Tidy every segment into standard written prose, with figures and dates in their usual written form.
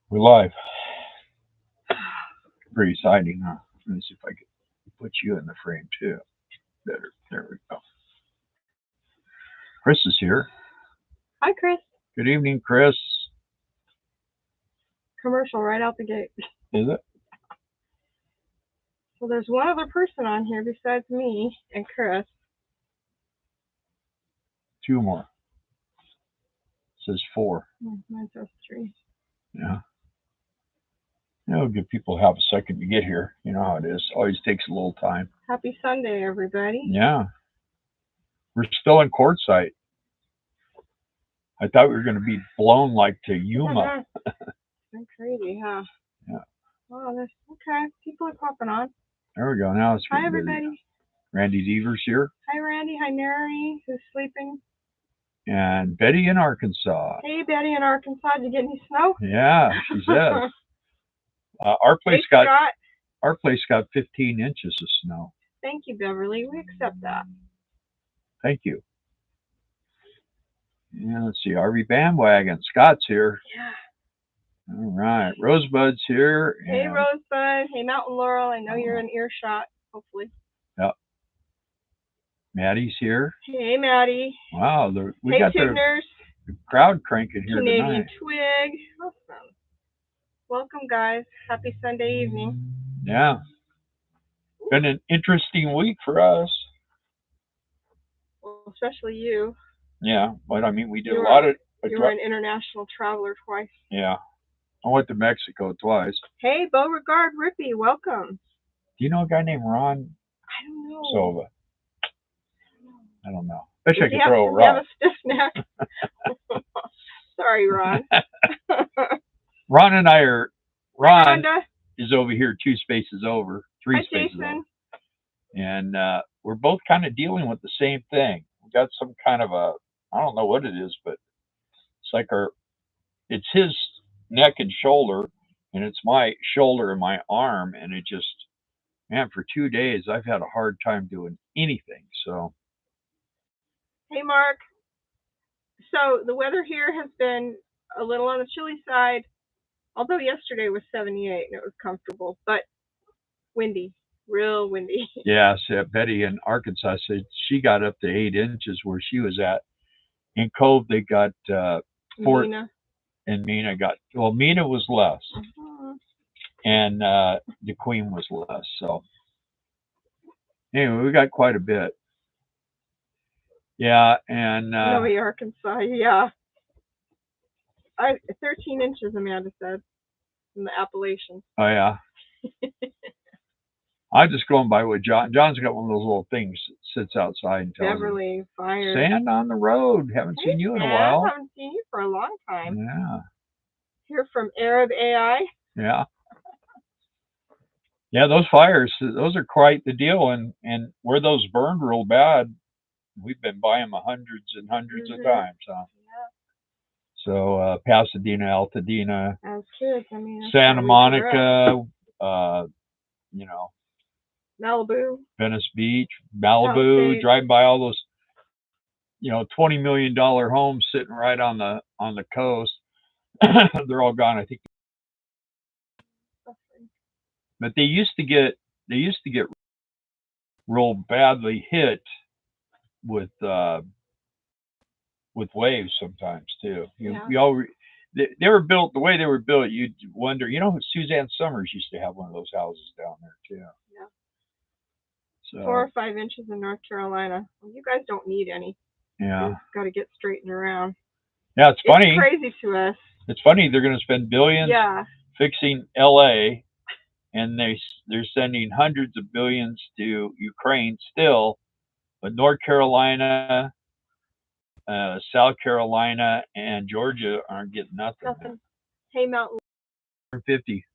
We're live. Pretty exciting, huh? Let me see if I can put you in the frame too. Better. There we go. Chris is here. Hi, Chris. Good evening, Chris. Commercial right out the gate. Is it? So there's one other person on here besides me and Chris. Two more. It says 4. Mine says 3. Yeah. It'll give people half a second to get here. You know how it is. Always takes a little time. Happy Sunday, everybody. Yeah. We're still in Quartzsite. I thought we were going to be blown like to Yuma. That's crazy, huh? Yeah. Oh, that's okay. People are popping on. There we go. Now it's Hi, everybody. Busy. Randy Deaver's here. Hi, Randy. Hi, Mary, who's sleeping. And Betty in Arkansas. Hey, Betty in Arkansas. Did you get any snow? Yeah, she says. Our place got 15 inches of snow. Thank you, Beverly. We accept that. Thank you. Yeah, let's see. RV Bandwagon. Scott's here. Yeah. All right. Rosebud's here. Hey, Rosebud. Hey, Mountain Laurel. I know you're in earshot, hopefully. Yep. Maddie's here. Hey, Maddie. Wow. We got the crowd cranking here Canadian tonight. Twig. Awesome. Welcome, guys. Happy Sunday evening. Yeah. Been an interesting week for us. Well, especially you. Yeah. But I mean, we did a lot of... You were an international traveler twice. Yeah. I went to Mexico twice. Hey, Beauregard Rippy, welcome. Do you know a guy named Ron? I don't know. Silva. I don't know. I bet I could throw a rock. You have a stiff neck. Sorry, Ron. Ron and I are... Ron Hi, is over here 2 spaces over, 3 spaces Jason. over. And we're both kind of dealing with the same thing. We got some kind of a... I don't know what it is, but it's like it's his neck and shoulder, and it's my shoulder and my arm, and it just, man, for 2 days I've had a hard time doing anything. So, hey, Mark. So the weather here has been a little on the chilly side, although yesterday was 78 and it was comfortable, but windy, real windy. Yeah, so Betty in Arkansas said she got up to 8 inches where she was at. In Cove, they got Mina. And Mina Mina was less. And the Queen was less. So anyway, we got quite a bit. Yeah, and Noe, Arkansas, yeah. 13 inches, Amanda said, in the Appalachians. Oh, yeah. I'm just going by what John's got one of those little things that sits outside and tells Beverly, fire. Sand on the road. Haven't seen you in a while. I haven't seen you for a long time. Yeah. Here from Arab AI. Yeah. Yeah, those fires, those are quite the deal. And where those burned real bad, we've been by them hundreds and hundreds of times. Huh? Yeah. So Pasadena, Altadena, as kids, I mean, Santa Monica, you know, Malibu, Venice Beach, Malibu, driving by all those, you know, $20 million homes sitting right on the coast. They're all gone, I think. But they used to get real badly hit with waves sometimes too. They were built the way they were built. You'd wonder, you know, Suzanne Summers used to have one of those houses down there too. Yeah. So 4 or 5 inches in North Carolina. Well, you guys don't need any. Yeah. Got to get straightened around. Yeah, it's funny. It's crazy to us. It's funny they're going to spend billions fixing LA, and they're sending hundreds of billions to Ukraine still, but North Carolina, South Carolina, and Georgia aren't getting nothing. Hey, Mountain. 50.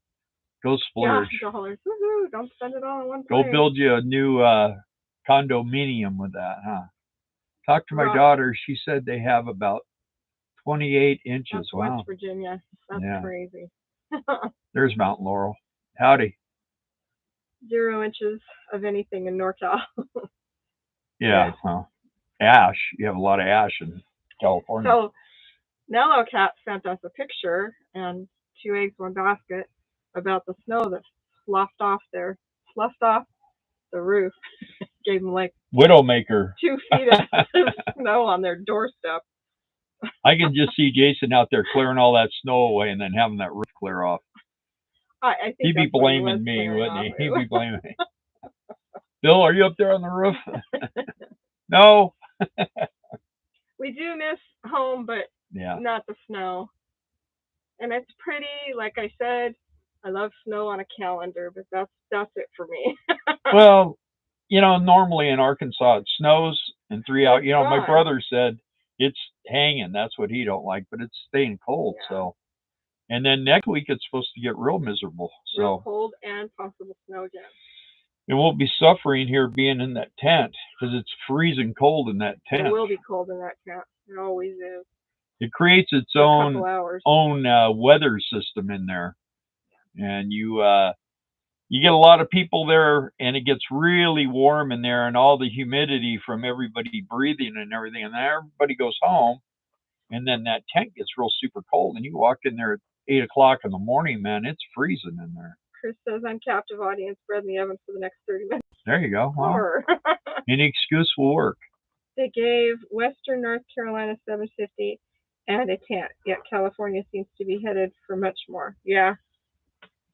Go splurge. Yeah, dollars. Woohoo! Don't spend it all in one Go place. build you a new condominium with that, huh? Talk to my daughter. She said they have about 28 inches. That's wow. West Virginia. That's crazy. There's Mount Laurel. Howdy. 0 inches of anything in NorCal. Yeah. Well, ash. You have a lot of ash in California. So Nello Cat sent us a picture, and 2 eggs, 1 basket about the snow that sloughed off the roof. Gave them like Widowmaker. 2 feet of snow on their doorstep. I can just see Jason out there clearing all that snow away and then having that roof clear off. I think He'd be blaming me, wouldn't he? He'd be blaming me. Bill, are you up there on the roof? No. We do miss home, but Yeah. not the snow. And it's pretty, like I said, I love snow on a calendar, but that's it for me. Well, normally in Arkansas it snows and 3 hours. My brother said it's hanging. That's what he don't like, but it's staying cold. Yeah. So, and then next week it's supposed to get real miserable. So real cold and possible snow again. It won't be suffering here being in that tent because it's freezing cold in that tent. It will be cold in that tent. It always is. It creates its own weather system in there, and you get a lot of people there, and it gets really warm in there, and all the humidity from everybody breathing and everything, and then everybody goes home, and then that tent gets real super cold, and you walk in there at 8 o'clock in the morning, man, it's freezing in there. Chris says, I'm captive audience, bread in the oven for the next 30 minutes. There you go. Well, any excuse will work. They gave Western North Carolina $750 and a tent, yet California seems to be headed for much more. Yeah.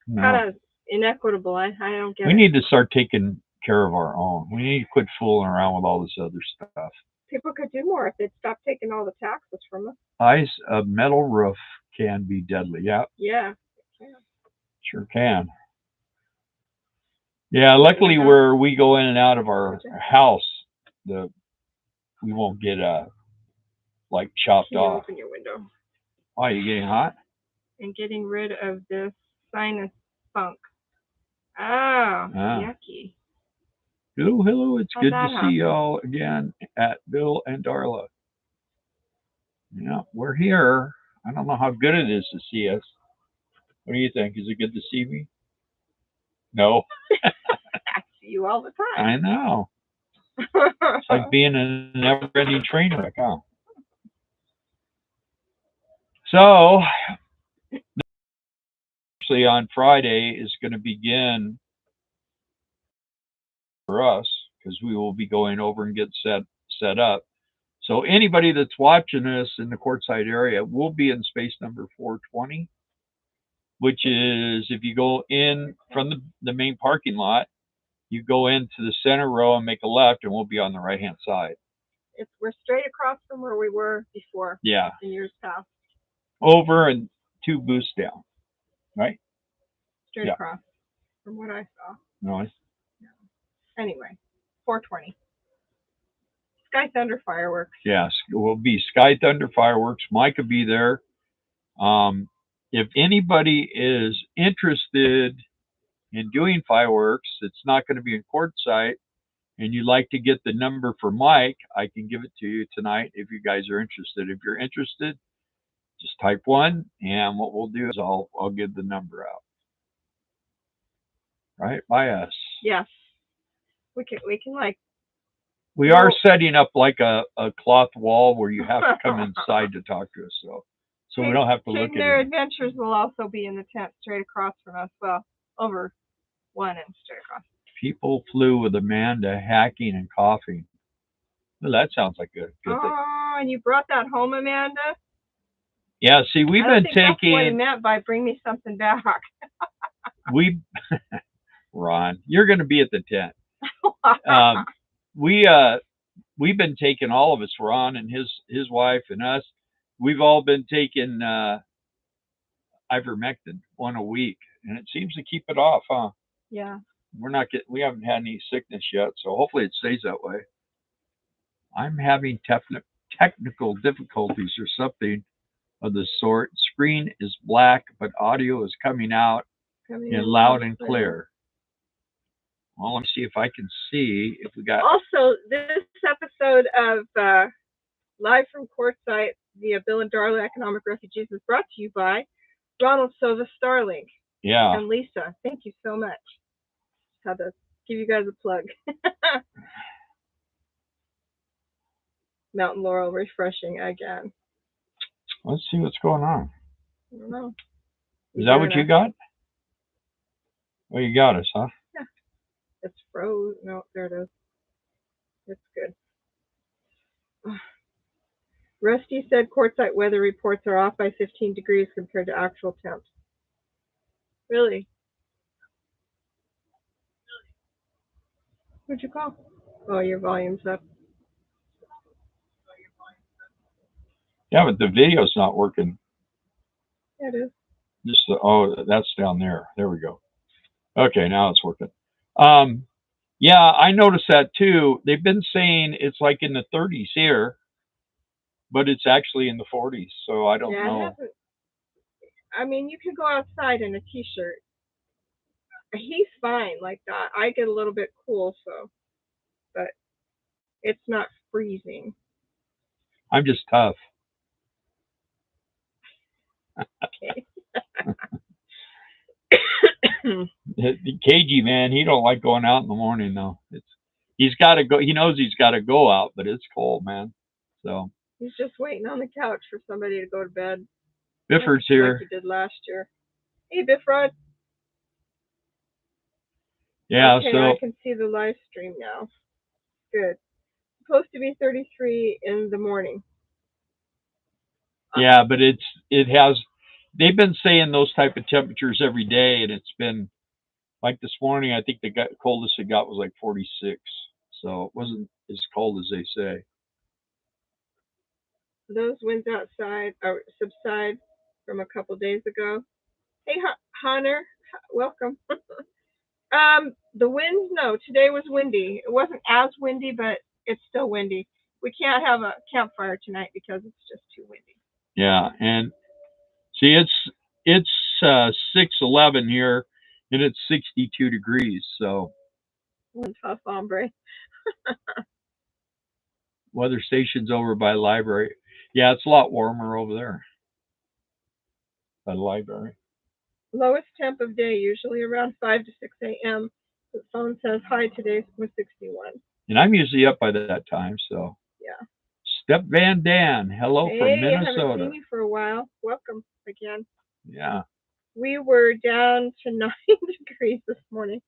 No. Kind of inequitable. I don't get it. We need to start taking care of our own. We need to quit fooling around with all this other stuff. People could do more if they'd stop taking all the taxes from us. A metal roof can be deadly. Yeah. Yeah. Sure can. Yeah, luckily where we go in and out of our house, we won't get chopped off. Open your window. Oh, you getting hot? And getting rid of this sinus funk. Oh, yucky. Hello. It's good to see y'all again at Bill and Darla. Yeah, we're here. I don't know how good it is to see us. What do you think? Is it good to see me? No. I see you all the time. I know. It's like being in a never-ending train wreck, huh? So, actually on Friday is going to begin for us because we will be going over and get set up. So anybody that's watching us in the Quartzsite area will be in space number 420, which is if you go in from the main parking lot, you go into the center row and make a left, and we'll be on the right-hand side. We're straight across from where we were before. Yeah. In years past. Over and 2 booths down, right? Straight across from what I saw. Nice. Anyway, 420. Sky Thunder fireworks. Yes, it will be Sky Thunder fireworks. Mike will be there. If anybody is interested in doing fireworks, it's not going to be in Quartzsite, and you'd like to get the number for Mike, I can give it to you tonight if you guys are interested. If you're interested, just type 1, and what we'll do is I'll give the number out. Right by us. Yes. We can We are setting up like a cloth wall where you have to come inside to talk to us, so we don't have to look at it. Their adventures will also be in the tent straight across from us. Well, over one and straight across. People flew with Amanda hacking and coughing. Well, that sounds like a good thing. Oh, and you brought that home, Amanda? Yeah, see, we've been taking... That's what he meant by bring me something back. Ron, you're going to be at the tent. We've been taking, all of us, Ron and his wife and us, we've all been taking ivermectin 1 a week, and it seems to keep it off, huh? Yeah. We haven't had any sickness yet, so hopefully it stays that way. I'm having technical difficulties or something of the sort. Screen is black, but audio is coming out loud and clear. Well, let me see if I can see if we got... Also, this episode of Live from Quartzsite via Bill and Darla Economic Refugees is brought to you by Ronald Sova Starlink. Yeah. And Lisa. Thank you so much. Had to give you guys a plug. Mountain Laurel refreshing again. Let's see what's going on. I don't know. Is that what you got? Well, you got us, huh? Yeah. It's froze. No, there it is. It's good. Rusty said Quartzsite weather reports are off by 15 degrees compared to actual temps. Really? Who'd you call? Oh, your volume's up. Yeah, but the video's not working. Yeah, it is. Just oh, that's down there. There we go. Okay, now it's working. Yeah, I noticed that too. They've been saying it's like in the 30s here, but it's actually in the 40s. So I don't know. I mean, you can go outside in a t-shirt. He's fine like that. I get a little bit cool, so, but it's not freezing. I'm just tough. Okay. The cagey man, he don't like going out in the morning though. He's got to go. He knows he's got to go out, but it's cold, man. So he's just waiting on the couch for somebody to go to bed. Bifford's here. Like he did last year. Hey, Biffrod. Yeah, okay, so I can see the live stream now. Good. It's supposed to be 33 in the morning. Yeah, but it has. They've been saying those type of temperatures every day, and it's been like this morning. I think the coldest it got was like 46, so it wasn't as cold as they say. Those winds outside subside from a couple days ago. Hey, Hunter, welcome. The winds, no, today was windy. It wasn't as windy, but it's still windy. We can't have a campfire tonight because it's just too windy. Yeah, and see, it's 6:11 here, and it's 62 degrees. So one tough hombre. Weather station's over by the library. Yeah, it's a lot warmer over there by the library. Lowest temp of day, usually around 5 to 6 a.m. The phone says high today was 61. And I'm usually up by that time, so. Yeah. Step Van Dan, hello from Minnesota. I haven't seen you for a while. Welcome again. Yeah. We were down to 9 degrees this morning.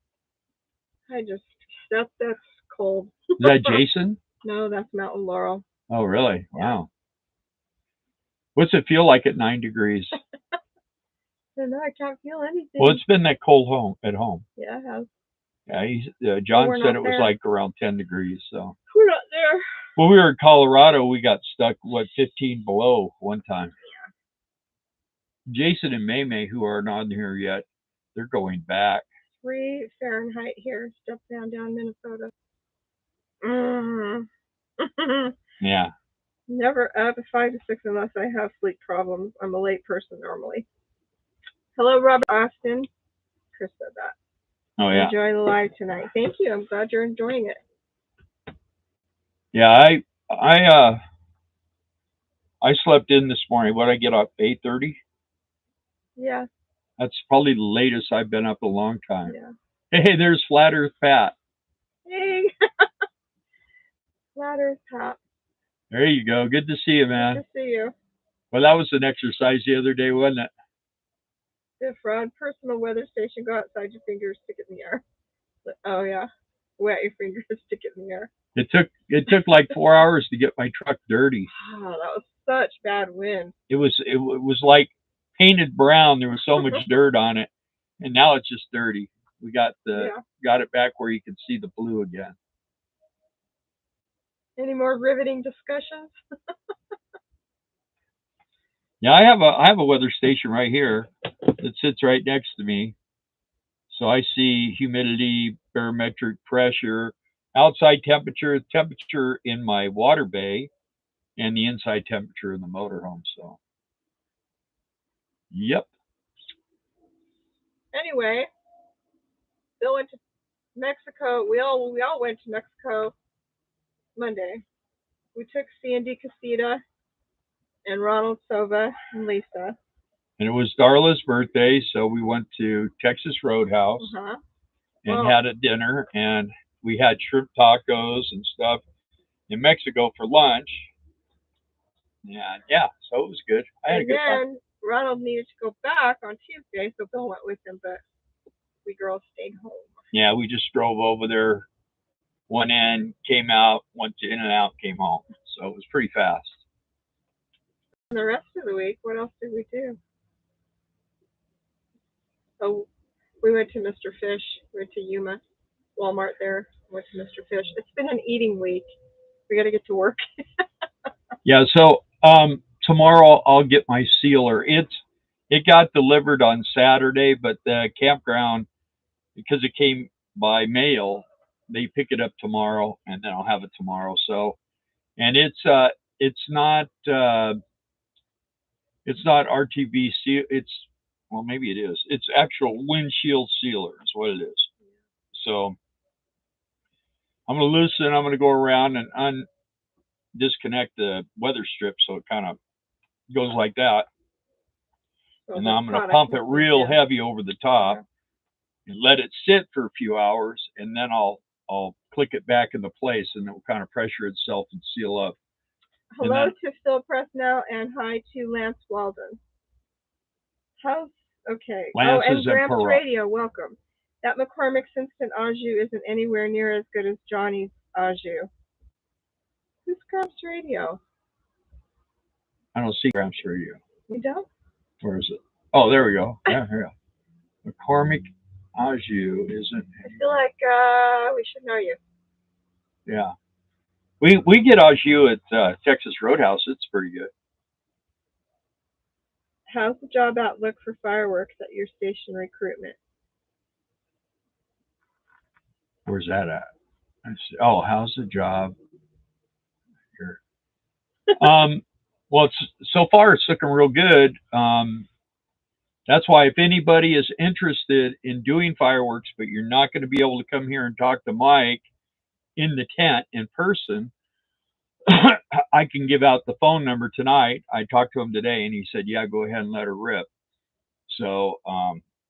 That's cold. Is that Jason? No, that's Mountain Laurel. Oh, really? Wow. What's it feel like at 9 degrees? I don't know. I can't feel anything. Well, it's been that cold at home. Yeah, it has. Yeah, John said it was like around 10 degrees. So we're not there. When we were in Colorado, we got stuck, 15 below one time. Yeah. Jason and May, who aren't on here yet, they're going back. 3 Fahrenheit here. Step down Minnesota. Yeah. Never up 5 to 6 unless I have sleep problems. I'm a late person normally. Hello, Robert Austin. Chris said that. Oh, yeah. Enjoy the live tonight. Thank you. I'm glad you're enjoying it. Yeah, I slept in this morning. What did I get up? 8:30? Yeah. That's probably the latest I've been up a long time. Yeah. Hey, there's Flat Earth Pat. Hey. Flat Earth Pat. There you go. Good to see you, man. Good to see you. Well, that was an exercise the other day, wasn't it? If Rod, personal weather station, go outside your fingers, stick it in the air. Oh yeah, wet your fingers, stick it in the air. It took like 4 hours to get my truck dirty. Oh, that was such bad wind. It was like painted brown. There was so much dirt on it, and now it's just dirty. We got it back where you can see the blue again. Any more riveting discussions? Yeah, I have a weather station right here that sits right next to me. So I see humidity, barometric pressure, outside temperature in my water bay, and the inside temperature in the motorhome. So, yep. Anyway, Bill went to Mexico. We all went to Mexico Monday. We took Sandy Casita and Ronald Sova and Lisa. And it was Darla's birthday, so we went to Texas Roadhouse and had a dinner, and we had shrimp tacos and stuff in Mexico for lunch. And yeah, so it was good. I had a good time. Ronald needed to go back on Tuesday, so Bill went with him, but we girls stayed home. Yeah, we just drove over there, went in, came out, went to In-N-Out, came home. So it was pretty fast. And the rest of the week, what else did we do? Oh, we went to Mr. Fish. We went to Yuma, Walmart there. Went to Mr. Fish. It's been an eating week. We got to get to work. Yeah, so tomorrow I'll get my sealer. It got delivered on Saturday, but the campground, because it came by mail, they pick it up tomorrow, and then I'll have it tomorrow. So, and it's not RTB seal. It's, well, maybe it is. It's actual windshield sealer is what it is. So I'm gonna loosen. I'm gonna go around and disconnect the weather strip so it kind of goes like that. So And the then I'm going to product pump it mixes real in. heavy over the top and let it sit for a few hours, and then I'll click it back into place, and it will kind of pressure itself and seal up. Hello to Phil Presnell and hi to Lance Walden. How's okay? Lance and is in Gramps Peru. Radio, welcome. That McCormick's Instant Au Jus isn't anywhere near as good as Johnny's Au Jus. Who's Gramps Radio? I don't see Gramps Radio. You don't? Where is it? Oh, there we go. Yeah, here. McCormick Au Jus isn't. I feel like we should know you. Yeah. We get Au Jus at Texas Roadhouse. It's pretty good. How's the job outlook for fireworks at your station recruitment? Where's that at? Oh, how's the job here? Well, so far it's looking real good. That's why if anybody is interested in doing fireworks, but you're not going to be able to come here and talk to Mike in the tent in person, I can give out the phone number tonight. I talked to him today, and he said, "Yeah, go ahead and let her rip." So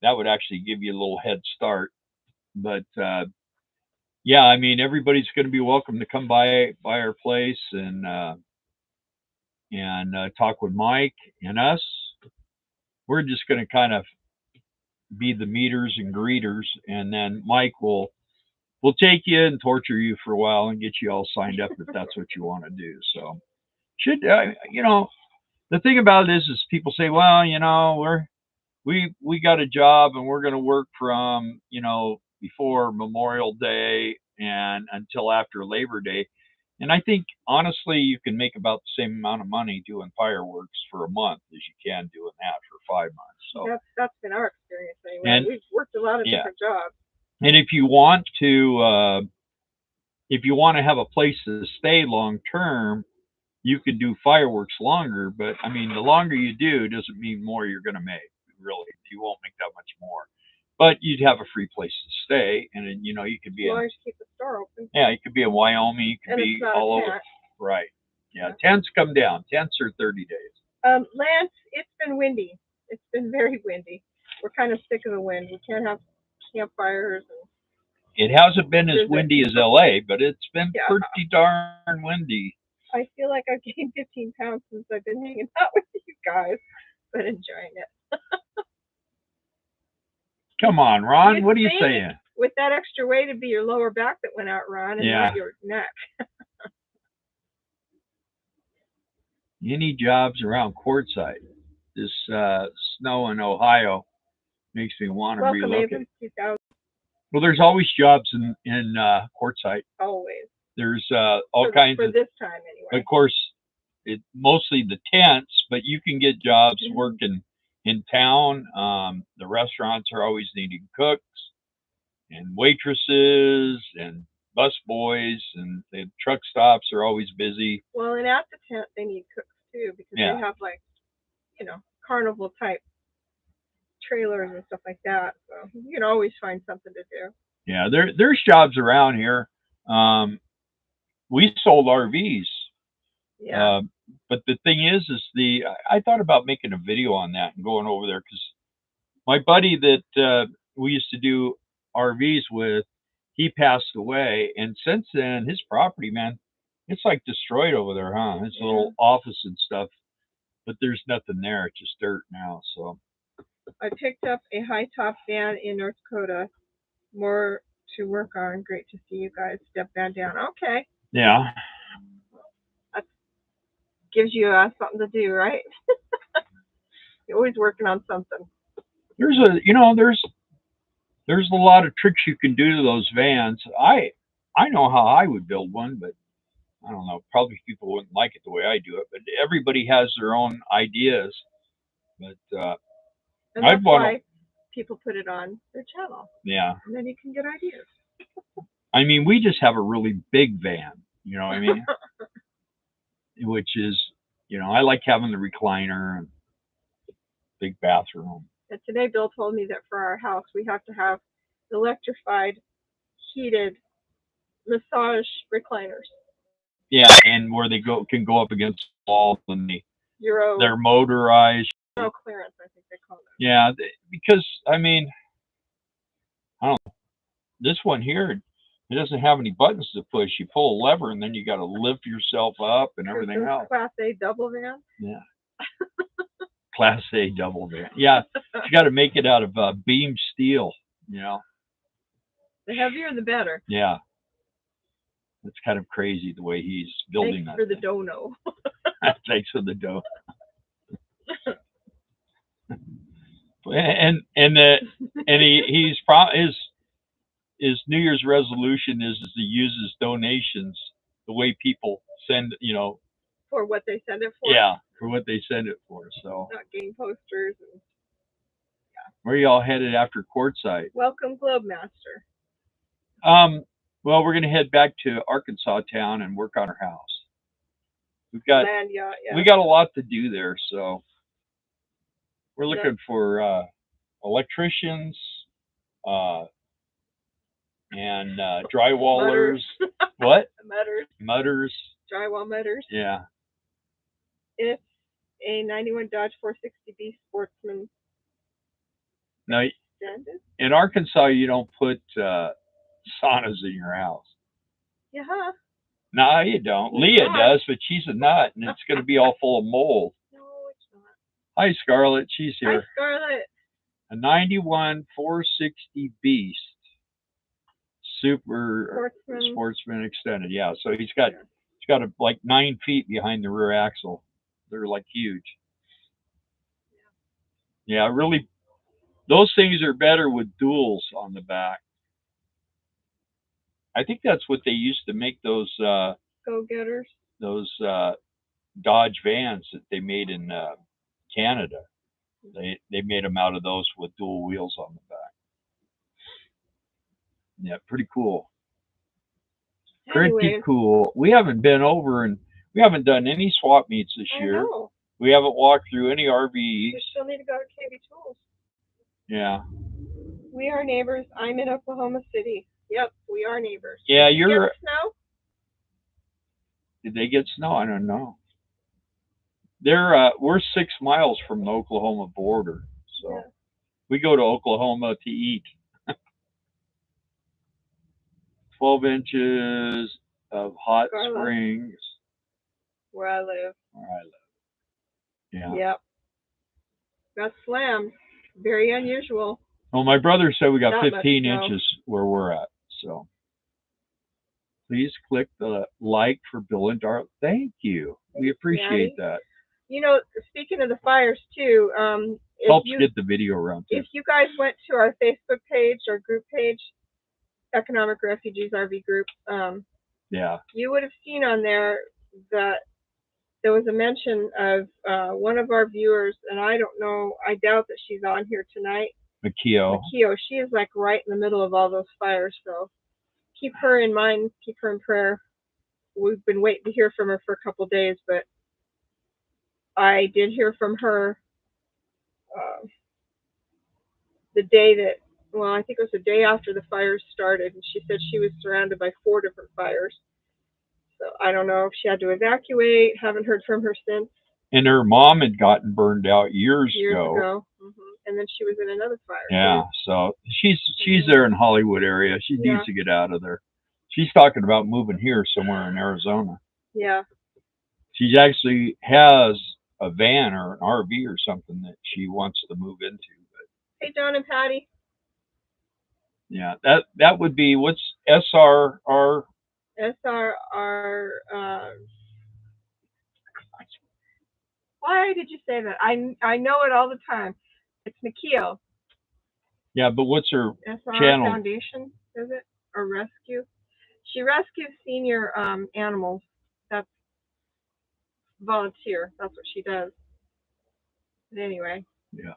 that would actually give you a little head start. But yeah, I mean, everybody's going to be welcome to come by our place and talk with Mike and us. We're just going to kind of be the meeters and greeters, and then Mike will take you and torture you for a while and get you all signed up if that's what you want to do. So the thing about it is people say, well, we got a job and we're going to work from before Memorial Day and until after Labor Day. And I think honestly, you can make about the same amount of money doing fireworks for a month as you can doing that for 5 months. So that's been our experience anyway. And we've worked a lot of different jobs. And if you want to have a place to stay long term, you can do fireworks longer. But I mean, the longer you do doesn't mean more you're going to make. Really, you won't make that much more. But you'd have a free place to stay, and then, you could be as long as you keep the store open. Yeah, you could be in Wyoming. You could be all over. Right. Yeah, tents come down. Tents are 30 days. Lance, it's been windy. It's been very windy. We're kind of sick of the wind. We can't have campfires. It hasn't been as windy as LA, but it's been pretty darn windy. I feel like I've gained 15 pounds since I've been hanging out with you guys, but enjoying it. Come on, Ron. What are you saying? With that extra weight, it'd be your lower back that went out, Ron, and not your neck. Any jobs around Quartzsite? This snow in Ohio makes me want to relocate. Well, there's always jobs in Quartzsite. Always. There's all kinds for this time anyway. Of course, mostly the tents, but you can get jobs working in town. The restaurants are always needing cooks and waitresses and bus boys, and the truck stops are always busy. Well, and at the tent they need cooks too, because they have carnival type trailers and stuff like that. So you can always find something to do. Yeah, there's jobs around here. We sold RVs. Yeah. But the thing is I thought about making a video on that and going over there, because my buddy that we used to do RVs with, he passed away, and since then his property, man, it's like destroyed over there, huh? His little office and stuff. but there's nothing there. It's just dirt now. So I picked up a high top van in North Dakota. More to work on. Great to see you guys. Step van down. Okay. yeah, That gives you something to do, right? You're always working on something. there's there's a lot of tricks you can do to those vans. I know how I would build one, but I don't know. Probably people wouldn't like it the way I do it. But everybody has their own ideas. But And I'd that's want why people put it on their channel. yeah. And then you can get ideas. I mean, we just have a really big van. You know what I mean? Which is, I like having the recliner and big bathroom. And today Bill told me that for our house we have to have electrified, heated massage recliners. Yeah, and where they can go up against the wall and Euro. they're motorized. Euro clearance, I think they call it. Yeah, because I mean, I don't know. This one here, it doesn't have any buttons to push. You pull a lever and then you got to lift yourself up and everything else. Class A double van. Yeah. Class A double van. Yeah, you got to make it out of beam steel. The heavier, the better. Yeah. It's kind of crazy the way he's building Thanks that. for the dono. Thanks for the dough. and his New Year's resolution is to use his donations the way people send, for what they send it for. Yeah, for what they send it for. So not game posters. And, where are y'all headed after Quartzsite? Welcome, Globe Master. Well, we're gonna head back to Arkansas town and work on our house. We've got land yacht, yeah. We got a lot to do there, so we're looking for electricians, and drywallers. What? Mutters. Drywall mutters. Yeah. It's a 91 Dodge 460B Sportsman. Now, in Arkansas, you don't put saunas in your house. Yeah. No, you don't. Leah does, but she's a nut, and it's going to be all full of mold. No, it's not. Hi, Scarlett. She's here. Hi, Scarlett. A 91 460 Beast. Super Sportsman Extended. Yeah, so he's got like 9 feet behind the rear axle. They're like huge. Yeah, really. Those things are better with duals on the back. I think that's what they used to make those go-getters. Those Dodge vans that they made in Canada. They made them out of those with dual wheels on the back. Yeah, pretty cool. Anyway. Pretty cool. We haven't been over and we haven't done any swap meets this year. Know. We haven't walked through any RVs. We still need to go to KB Tools. Yeah. We are neighbors. I'm in Oklahoma City. Yep, we are neighbors. Yeah, Did you you're. get snow? Did they get snow? I don't know. We're 6 miles from the Oklahoma border, so yeah. We go to Oklahoma to eat. 12 inches of hot springs. Where I live. Yeah. Yep. Got slammed. Very unusual. Well, my brother said we got Not 15 inches where we're at. So please click the like for Bill and Darla. Thank you. We appreciate that. Speaking of the fires too, helps get the video around too. If you guys went to our Facebook page, our group page, Economic Refugees RV Group, yeah, you would have seen on there that there was a mention of one of our viewers, and I don't know, I doubt that she's on here tonight. Makio, she is like right in the middle of all those fires, so keep her in mind, keep her in prayer. We've been waiting to hear from her for a couple days, but I did hear from her the day that, well, I think it was the day after the fires started, and she said she was surrounded by 4 different fires. So I don't know if she had to evacuate, haven't heard from her since. And her mom had gotten burned out years ago. And then she was in another fire. Yeah, so she's there in Hollywood area. She needs to get out of there. She's talking about moving here somewhere in Arizona. Yeah. She actually has a van or an RV or something that she wants to move into. But Hey, John and Patty. yeah, that would be what's SRR. SRR. Why did you say that? I know it all the time. It's Nikhil. Yeah, but what's her SRR channel? Foundation, is it? Or rescue? She rescues senior animals. That's volunteer. That's what she does. But anyway. Yeah.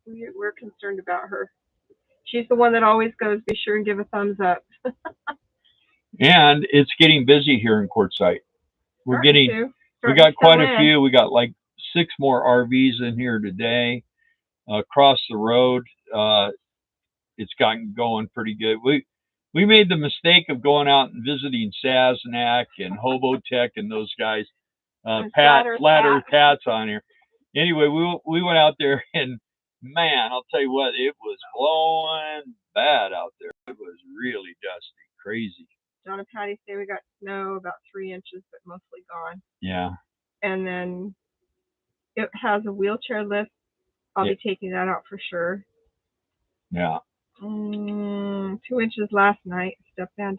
We're concerned about her. She's the one that always goes, be sure and give a thumbs up. And it's getting busy here in Quartzsite. We got quite a few. We got like 6 more RVs in here today. Across the road, it's gotten going pretty good. We made the mistake of going out and visiting Sasnak and Hobotech and those guys. Flat Earth Pat's on here. Anyway, we went out there, and man, I'll tell you what, it was blowing bad out there. It was really dusty, crazy. John and Patty say we got snow about 3 inches, but mostly gone. Yeah. And then it has a wheelchair lift. I'll be taking that out for sure. Yeah. 2 inches last night. Step down.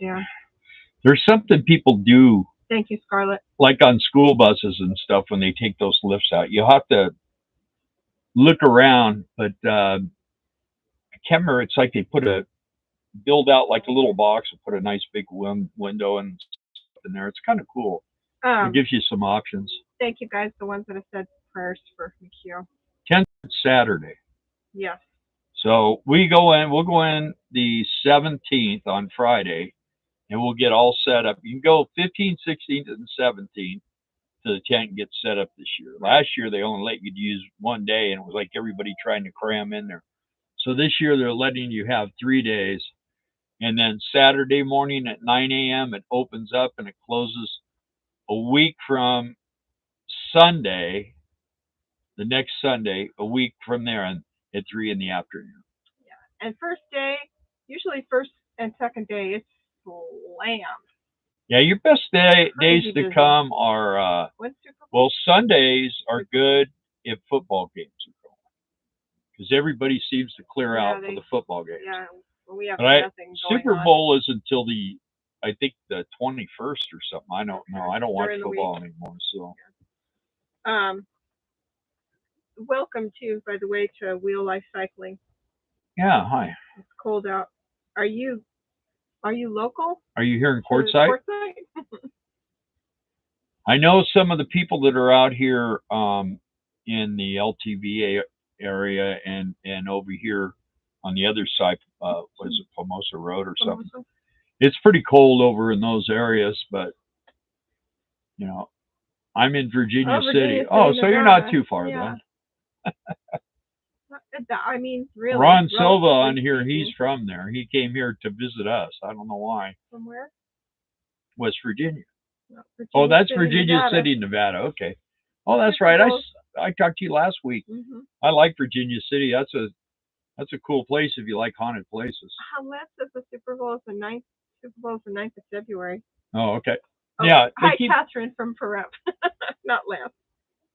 There's something people do. Thank you, Scarlett. Like on school buses and stuff, when they take those lifts out, you have to look around, but I can't remember. It's like they build out like a little box and put a nice big window and stuff in there. It's kind of cool. It gives you some options. Thank you guys, the ones that have said prayers for Mikio. 10th Saturday. Yes. So we'll go in the 17th on Friday, and we'll get all set up. You can go 15th, 16th, and 17th to the tent and get set up this year. Last year, they only let you use one day, and it was like everybody trying to cram in there. So this year, they're letting you have 3 days. And then Saturday morning at 9 a.m., it opens up, and it closes a week from Sunday, the next Sunday, a week from there at 3 in the afternoon. Yeah. And first day, usually first and second day, it's slammed. Yeah, your best days to come are, Sundays are good if football games are going. Because everybody seems to clear out for the football games. Yeah, we have nothing going Super Bowl is until I think the 21st or something. I don't know. I don't watch football anymore. So. Welcome to, by the way, to Wheel Life Cycling. Yeah, hi. It's cold out. Are you local? Are you here in Quartzsite? I know some of the people that are out here in the LTV area and over here on the other side, what is it, Pomosa Road or something? It's pretty cold over in those areas, but I'm in Virginia City. Oh, so you're not too far then. I mean, really. Ron Silva on here, he's from there. He came here to visit us. I don't know why. From where? West Virginia. No, that's Virginia City, Nevada. Okay. Oh, that's right. I talked to you last week. Mm-hmm. I like Virginia City. That's a cool place if you like haunted places. Les says the Super Bowl is the 9th of February. Oh, okay. Oh, yeah. Hi, Catherine from Perep. Not Les.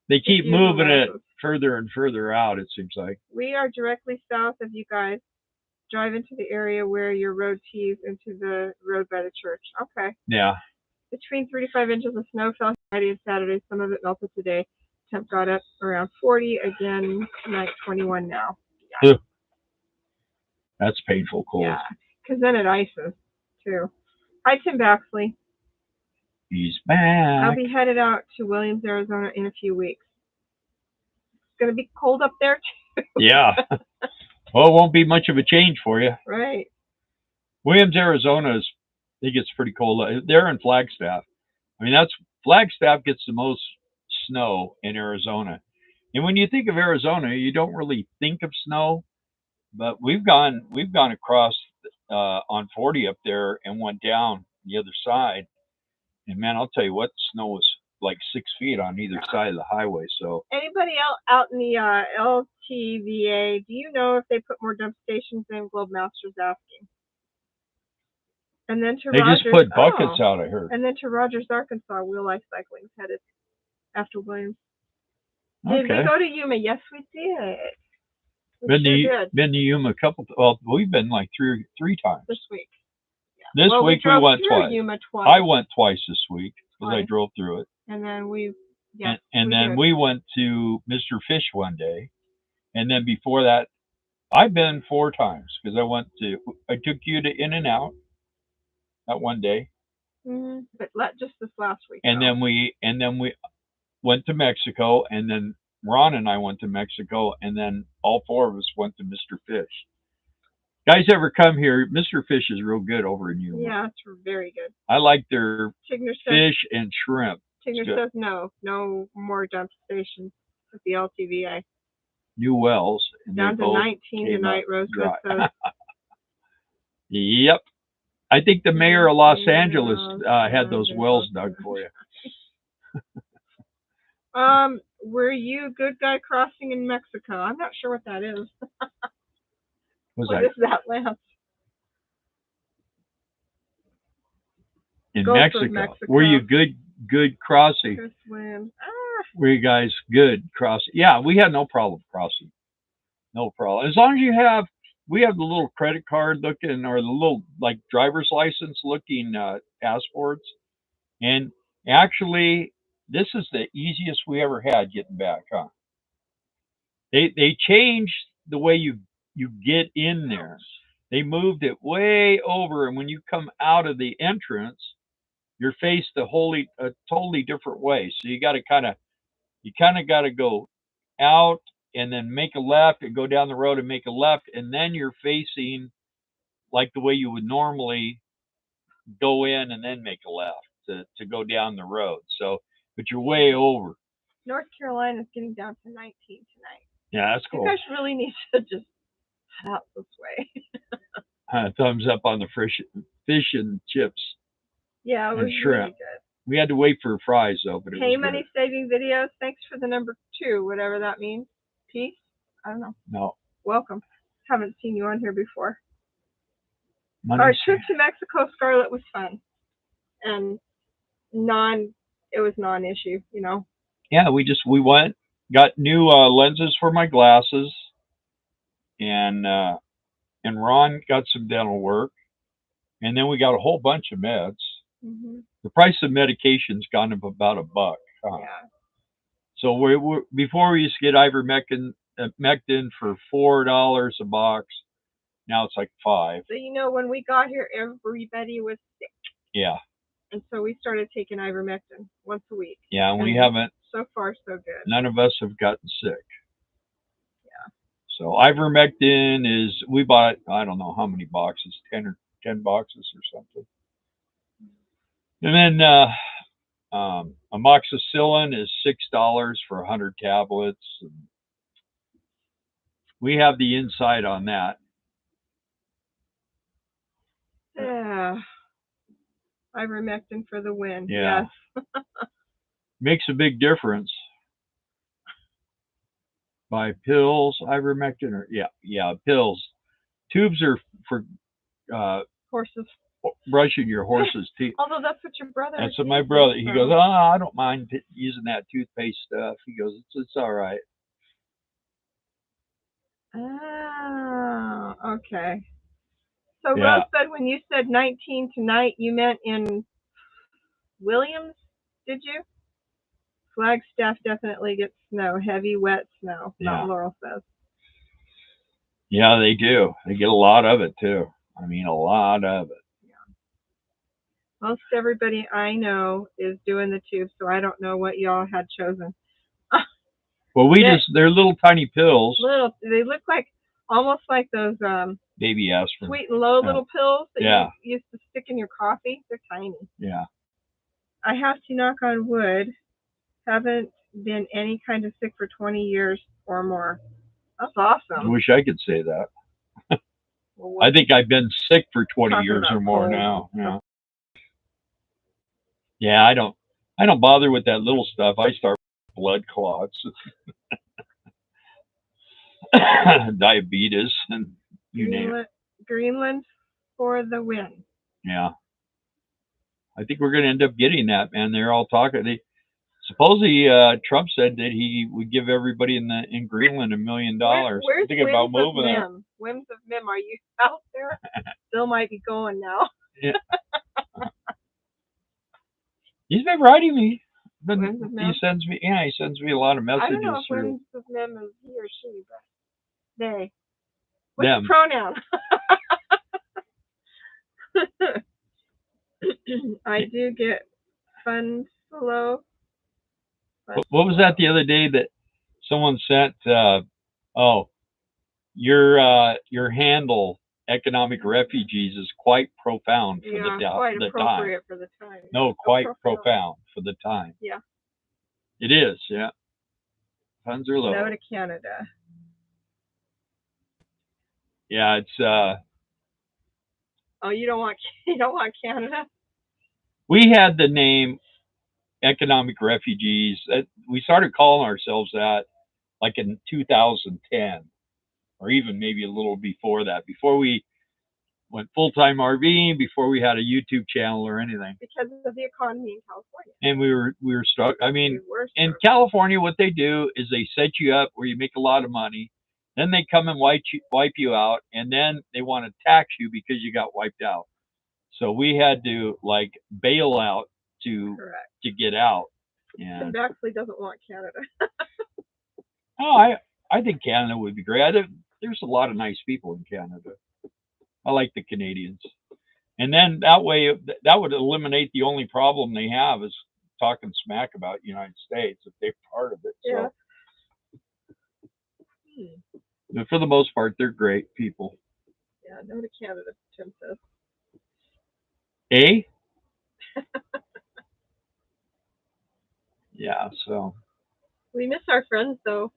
They keep moving it further and further out, it seems like. We are directly south of you guys. Drive into the area where your road tees into the road by the church. Okay. Yeah. Between 3 to 5 inches of snow fell Friday and Saturday. Some of it melted today. Temp got up around 40. Again, tonight 21 now. Yeah. That's painful cold. Yeah, because then it ices, too. Hi, Tim Baxley. He's back. I'll be headed out to Williams, Arizona in a few weeks. It's going to be cold up there, too. Yeah. Well, it won't be much of a change for you. Right. Williams, Arizona I think it's pretty cold. They're in Flagstaff. I mean, Flagstaff gets the most snow in Arizona. And when you think of Arizona, you don't really think of snow, but we've gone across on 40 up there and went down the other side. And man, I'll tell you what, snow was like 6 feet on either side of the highway. So anybody else out in the LTVA, do you know if they put more dump stations in? Globemaster's asking. And then to Rogers, just put buckets out, I heard. And then to Rogers, Arkansas, Wheel Life Cycling's headed after Williams. Did we Okay. go to Yuma? Yes, we did. We sure did. Been to Yuma a couple. Well, we've been like three times. This week. This Well, week we drove went through twice. Yuma twice. I went twice this week because I Twice. drove through it. And then we we went to Mr. Fish one day, and then before that, I've been 4 times because I took you to In-N-Out that one day, but just this last week. and then we went to Mexico, and then Ron and I went to Mexico, and then all 4 of us went to Mr. Fish. Guys ever come here? Mr. Fish is real good over in Yuma. Yeah, it's very good. I like their fish and shrimp. Tigner says no more dump stations at the LTVA. New wells. Down to 19 tonight, Rosewood says. Yep. I think the mayor of Los Angeles had those wells dug for you. Were you good guy crossing in Mexico? I'm not sure what that is. What is that, Lance? In Mexico. Were you good crossing? Were you guys good crossing? Yeah, we had no problem crossing. No problem. As long as we have the little credit card looking, or the little like driver's license looking passports. And actually, this is the easiest we ever had getting back, huh? They changed the way you get in there. They moved it way over, and when you come out of the entrance, you're faced a totally different way. So you kind of got to go out and then make a left and go down the road and make a left, and then you're facing like the way you would normally go in and then make a left to go down the road. So, but you're way over. North Carolina is getting down to 19 tonight. Yeah, that's cool. You guys really need to just head out this way. Thumbs up on the fish and chips. Yeah, it was shrimp. Really good. We had to wait for fries though, but it was money saving videos. Thanks for the number 2, whatever that means. Peace? I don't know. No. Welcome. Haven't seen you on here before. Our trip to Mexico, Scarlett, was fun. And it was non-issue, you know. Yeah, we went, got new lenses for my glasses, and Ron got some dental work, and then we got a whole bunch of meds. The price of medication's gone up about $1. Huh? Yeah. So before we used to get ivermectin for $4 a box. Now it's like $5. So when we got here, everybody was sick. Yeah. And so we started taking ivermectin once a week. Yeah, and we haven't. So far, so good. None of us have gotten sick. Yeah. So ivermectin we bought, I don't know how many boxes, 10 boxes or something. And then amoxicillin is $6 for 100 tablets. And we have the inside on that. Yeah. Ivermectin for the win. Yeah. Yes. Makes a big difference. By pills, ivermectin, or pills. Tubes are for horses. Brushing your horse's teeth. Although that's what your brother. And so my brother, he goes, I don't mind using that toothpaste stuff. He goes, it's all right. Oh, okay. So Rose said when you said 19 tonight, you meant in Williams, did you? Flagstaff definitely gets snow, heavy, wet snow. Not Laurel says. Yeah, they do. They get a lot of it too. I mean, a lot of it. Yeah. Most everybody I know is doing the tube, so I don't know what y'all had chosen. Well, they're little tiny pills. They look almost like those baby aspirin. Sweet and low little pills that you used to stick in your coffee. They're tiny. Yeah. I have to knock on wood. Haven't been any kind of sick for 20 years or more. That's awesome. I wish I could say that. Well, I think I've been sick for 20 years or more now. Yeah. Yeah, I don't bother with that little stuff. I start with blood clots. Diabetes, and you name it. Greenland for the win. Yeah. I think we're going to end up getting that, man. They're all talking. Supposedly, Trump said that he would give everybody in Greenland $1 million. Where's I'm thinking about Whims of moving there. Mim? Whims of Mim, are you out there? Still might be going now. Yeah. He's been writing me. Whims of Mim? He sends me a lot of messages I don't know if through. Whims of Mim is he or she, but they. What's Them. the pronoun? I do get fun slow. What was that the other day that someone sent? Your handle, economic refugees, is quite profound for the quite the appropriate time. for the time. No, quite profound for the time. Yeah. It is, yeah. Funds are low. No to Canada. Yeah, it's Oh, you don't want Canada? we had the name economic refugees. We started calling ourselves that like in 2010, or even maybe a little before that, before we went full-time RVing, before we had a YouTube channel or anything. Because of the economy in California. And we were stuck. I mean, We were in California, what they do is they set you up where you make a lot of money. Then they come and wipe you out, and then they want to tax you because you got wiped out. So we had to like bail out to get out. And Baxley doesn't want Canada. Oh, I think Canada would be great. There's a lot of nice people in Canada. I like the Canadians. And then that way, that would eliminate the only problem they have is talking smack about the United States if they're part of it. Yeah. So, but for the most part, they're great people. Yeah, no to Canada, Tim says. Eh? Yeah, so. We miss our friends, though.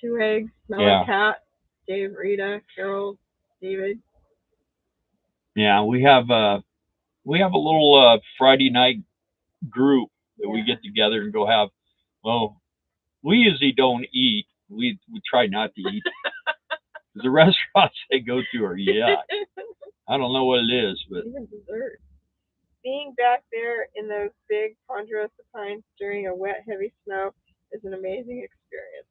Two Eggs, Mellow Cat, Dave, Rita, Carol, David. Yeah, we have a little Friday night group that we get together and go have. Well, we usually don't eat. We try not to eat. The restaurants they go to are yuck. I don't know what it is, but even dessert. Being back there in those big ponderosa pines during a wet, heavy snow is an amazing experience.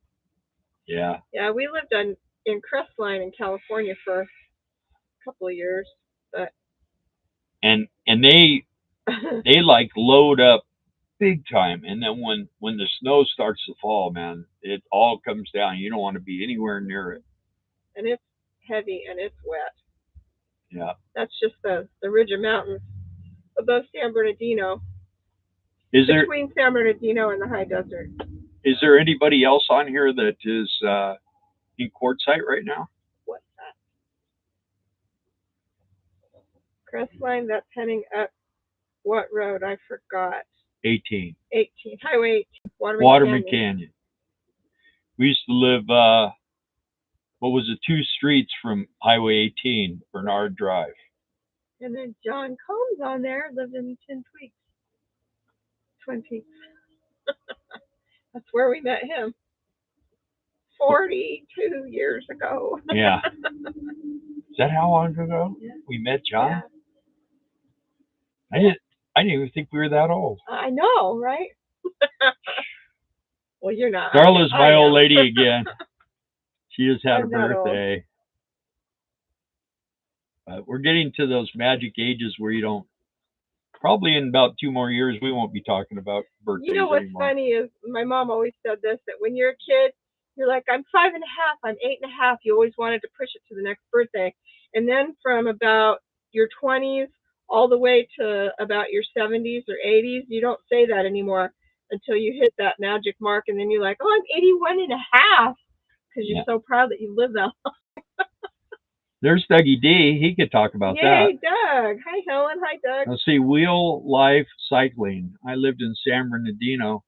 Yeah. Yeah, we lived in Crestline in California for a couple of years, but and they like load up big time, and then when the snow starts to fall, man, it all comes down. You don't want to be anywhere near it. And it's heavy and it's wet. Yeah. That's just the ridge of mountains above San Bernardino. Between San Bernardino and the high desert. Is there anybody else on here that is in Quartzsite right now? What's that? Crestline, that's heading up what road? I forgot. 18. Highway 18. Waterman Canyon. We used to live, what was it, 2 streets from Highway 18, Bernard Drive. And then John Combs on there lived in Twin Peaks. That's where we met him 42 years ago. Yeah. Is that how long ago we met John? Yeah. I didn't even think we were that old. I know, right? Well, you're not. Darla's my old lady again. She just had a birthday. We're getting to those magic ages where you don't. Probably in about 2 more years, we won't be talking about birthdays anymore. What's funny is my mom always said this, that when you're a kid, you're like, I'm 5 and a half, I'm 8 and a half. You always wanted to push it to the next birthday. And then from about your 20s all the way to about your 70s or 80s, you don't say that anymore until you hit that magic mark. And then you're like, oh, I'm 81 and a half, because you're so proud that you lived that long. There's Dougie D. He could talk about that. Hey, Doug. Hi, Helen. Hi, Doug. Let's see. Wheel Life Cycling. I lived in San Bernardino.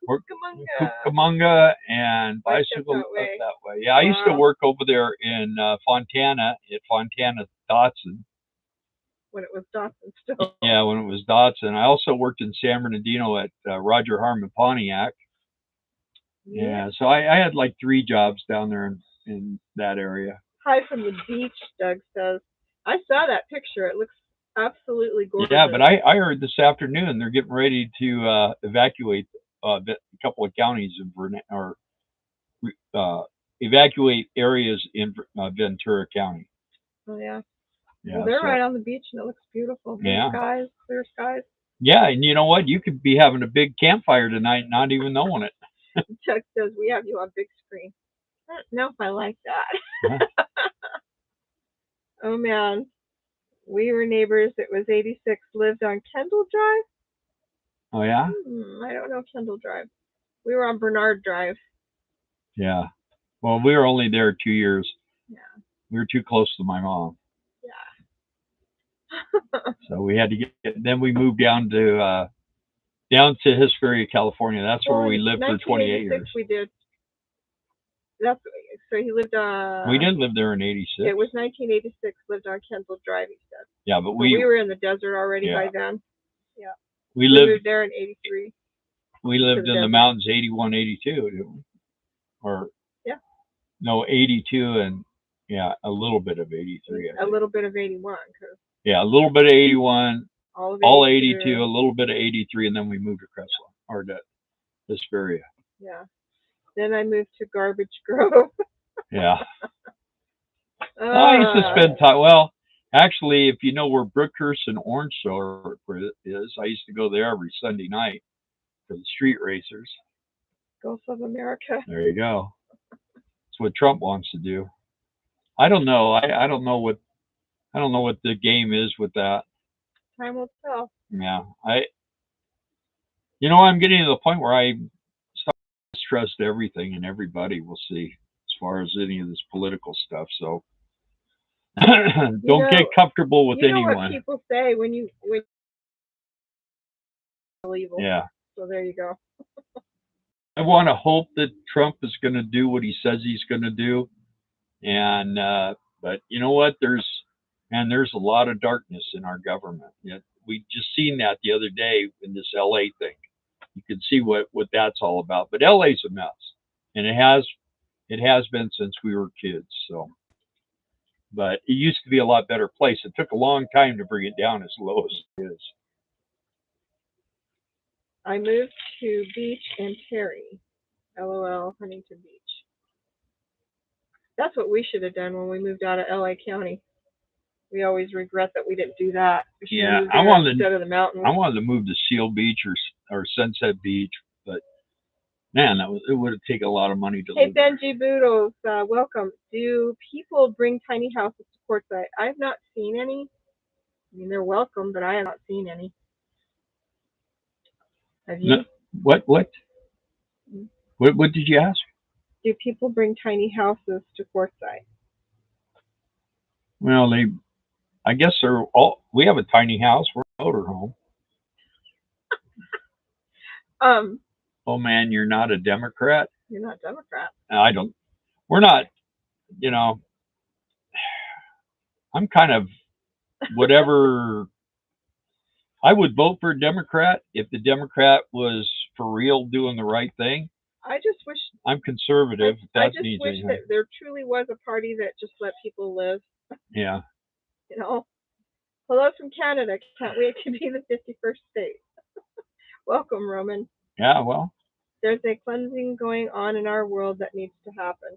Cucamonga and bicycle up that way. Yeah, I used to work over there in Fontana, at Fontana Dotson. When it was Dotson still. Yeah, when it was Dotson. I also worked in San Bernardino at Roger Harmon Pontiac. Yeah, so I had like 3 jobs down there in that area. Hi from the beach, Doug says. I saw that picture. It looks absolutely gorgeous. Yeah, but I heard this afternoon they're getting ready to evacuate a couple of counties in or uh, evacuate areas in Ventura County. Oh yeah. Yeah, Well, they're so, right on the beach and it looks beautiful. Blue yeah. skies, clear skies. Yeah, and you know what? You could be having a big campfire tonight, and not even knowing it. Chuck says we have you on big screen. I don't know if I like that. Huh? Oh man, we were neighbors. It was 86. Lived on Kendall Drive. Oh yeah. I don't know Kendall Drive. We were on Bernard Drive. Yeah. Well, we were only there 2 years. Yeah. We were too close to my mom, Yeah. so we had to get. Then we moved down to Hesperia, California. That's where we lived for 28 years. We did. That's so he lived. We didn't live there in '86. It was 1986. Lived on Kendall Drive. He said. Yeah, but so we were in the desert already by then. Yeah. We moved there in '83. We lived in the mountains 81, 82, didn't we? Or yeah. No, 82 and a little bit of 83. A little bit of 81. Yeah, a little bit of 81. All 82, a little bit of 83, and then we moved to Cresswell or to Hesperia. Yeah. Then I moved to Garbage Grove. Yeah. I used to spend time. Well, actually, if you know where Brookhurst and Orange Shore is, I used to go there every Sunday night for the street racers. Gulf of America. There you go. That's what Trump wants to do. I don't know. I don't know what the game is with that. Time will tell. Yeah, I'm getting to the point where I start to trust everything and everybody. We'll see as far as any of this political stuff. So don't get comfortable with anyone. You know what people say when evil. Yeah. So there you go. I want to hope that Trump is going to do what he says he's going to do, and but you know what? There's a lot of darkness in our government. We just seen that the other day in this LA thing. You can see what that's all about. But LA's a mess, and it has been since we were kids. So, but it used to be a lot better place. It took a long time to bring it down as low as it is. I moved to Beach and Terry. LOL, Huntington Beach. That's what we should have done when we moved out of LA County. We always regret that we didn't do that. Yeah, instead of the mountains. I wanted to move to Seal Beach or Sunset Beach, but man, it would have taken a lot of money to live there. Hey, Benji Boodles, welcome. Do people bring tiny houses to Quartzsite? I have not seen any. I mean, they're welcome, but I have not seen any. Have you? No, what did you ask? Do people bring tiny houses to Quartzsite? Well, I guess we have a tiny house. We're a motorhome. Oh man, you're not a Democrat? You're not Democrat. We're not, I'm kind of whatever. I would vote for a Democrat if the Democrat was for real doing the right thing. I just wish. I'm conservative. I just wish that there truly was a party that just let people live. Yeah. Hello from Canada. Can't wait to be the 51st state. Welcome, Roman. Yeah, well. There's a cleansing going on in our world that needs to happen.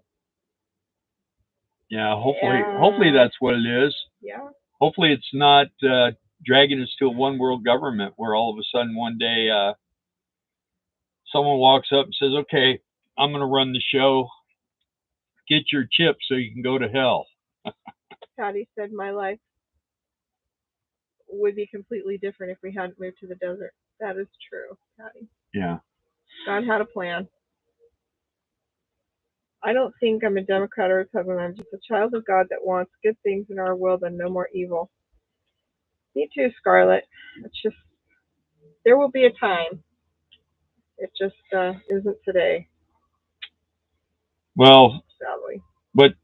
Yeah, hopefully that's what it is. Yeah. Hopefully it's not dragging us to a one world government where all of a sudden one day someone walks up and says, okay, I'm going to run the show. Get your chip so you can go to hell. Patty said my life would be completely different if we hadn't moved to the desert. That is true, Patty. Yeah. God had a plan. I don't think I'm a Democrat or a Republican. I'm just a child of God that wants good things in our world and no more evil. Me too, Scarlett. It's just, there will be a time. It just isn't today. Well, sadly. But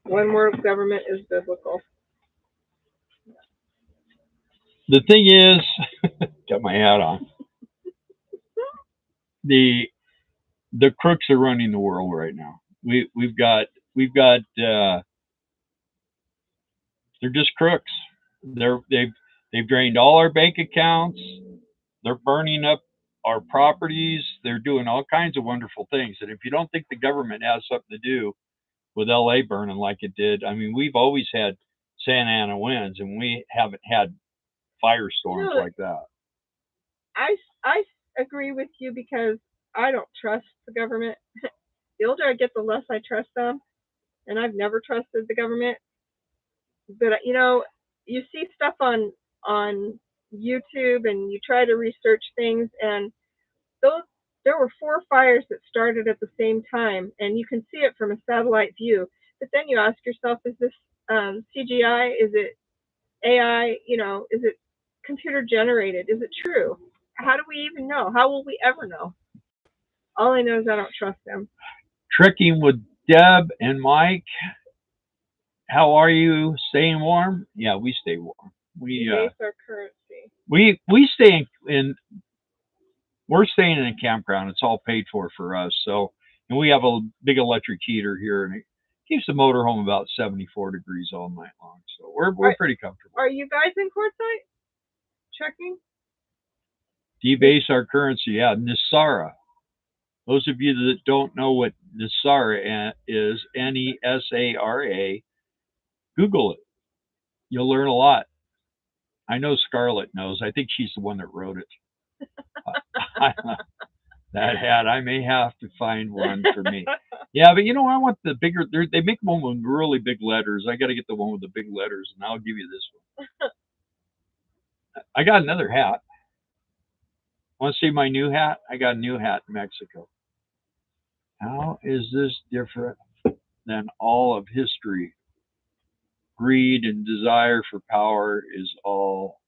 one world government is biblical. The thing is, got my hat on. The crooks are running the world right now. We've got they're just crooks. They've drained all our bank accounts. They're burning up our properties. They're doing all kinds of wonderful things. And if you don't think the government has something to do with LA burning like it did, I mean, we've always had Santa Ana winds, and we haven't had firestorms like that. I agree with you because I don't trust the government. The older I get, the less I trust them, and I've never trusted the government. But you see stuff on YouTube, and you try to research things, and there were 4 fires that started at the same time, and you can see it from a satellite view. But then you ask yourself, is this CGI? Is it AI? Is it computer generated? Is it true? How do we even know? How will we ever know? All I know is I don't trust them. Tricking with Deb and Mike. How are you? Staying warm? Yeah, we stay warm. We base our currency. We stay in. We're staying in a campground. It's all paid for us. So, and we have a big electric heater here, and it keeps the motorhome about 74 degrees all night long. So we're pretty comfortable. Are you guys in Quartzsite? Checking? Debase our currency. Yeah, Nisara. Those of you that don't know what Nisara is, Nesara, Google it. You'll learn a lot. I know Scarlett knows. I think she's the one that wrote it. That hat, I may have to find one for me. Yeah, but I want the bigger. They make one with really big letters. I got to get the one with the big letters, and I'll give you this one. I got another hat. Want to see my new hat? I got a new hat in Mexico. How is this different than all of history? Greed and desire for power is all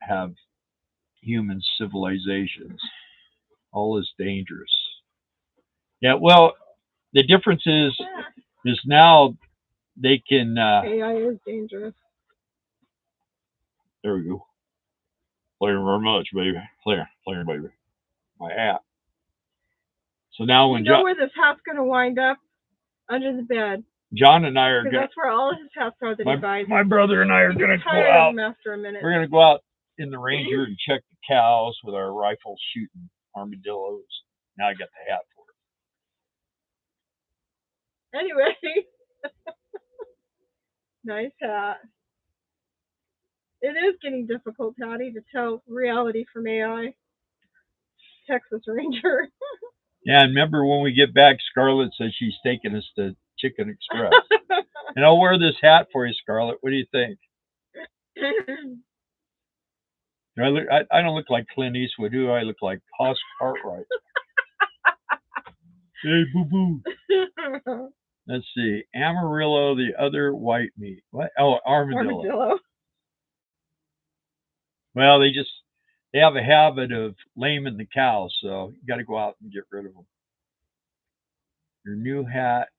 have human civilizations. All is dangerous. Yeah, well, the difference is now they can. AI is dangerous. There we go. Thank you very much, baby. Clear, baby. My hat. So now when you know where this hat's going to wind up? Under the bed. John and I are going. That's where all of his hats are that he buys. My brother and I are going to go out. After a minute. We're going to go out in the Ranger and check the cows with our rifles, shooting armadillos. Now I got the hat for it. Anyway, nice hat. It is getting difficult, Patty, to tell reality from AI. Texas Ranger. Yeah, and remember when we get back, Scarlett says she's taking us to Chicken Express. And I'll wear this hat for you, Scarlett. What do you think? I don't look like Clint Eastwood. Who do I look like? Hoss Cartwright. Hey, boo-boo. Let's see. Amarillo, the other white meat. What? Oh, armadillo. Well, they have a habit of laming the cows, so you got to go out and get rid of them. Your new hat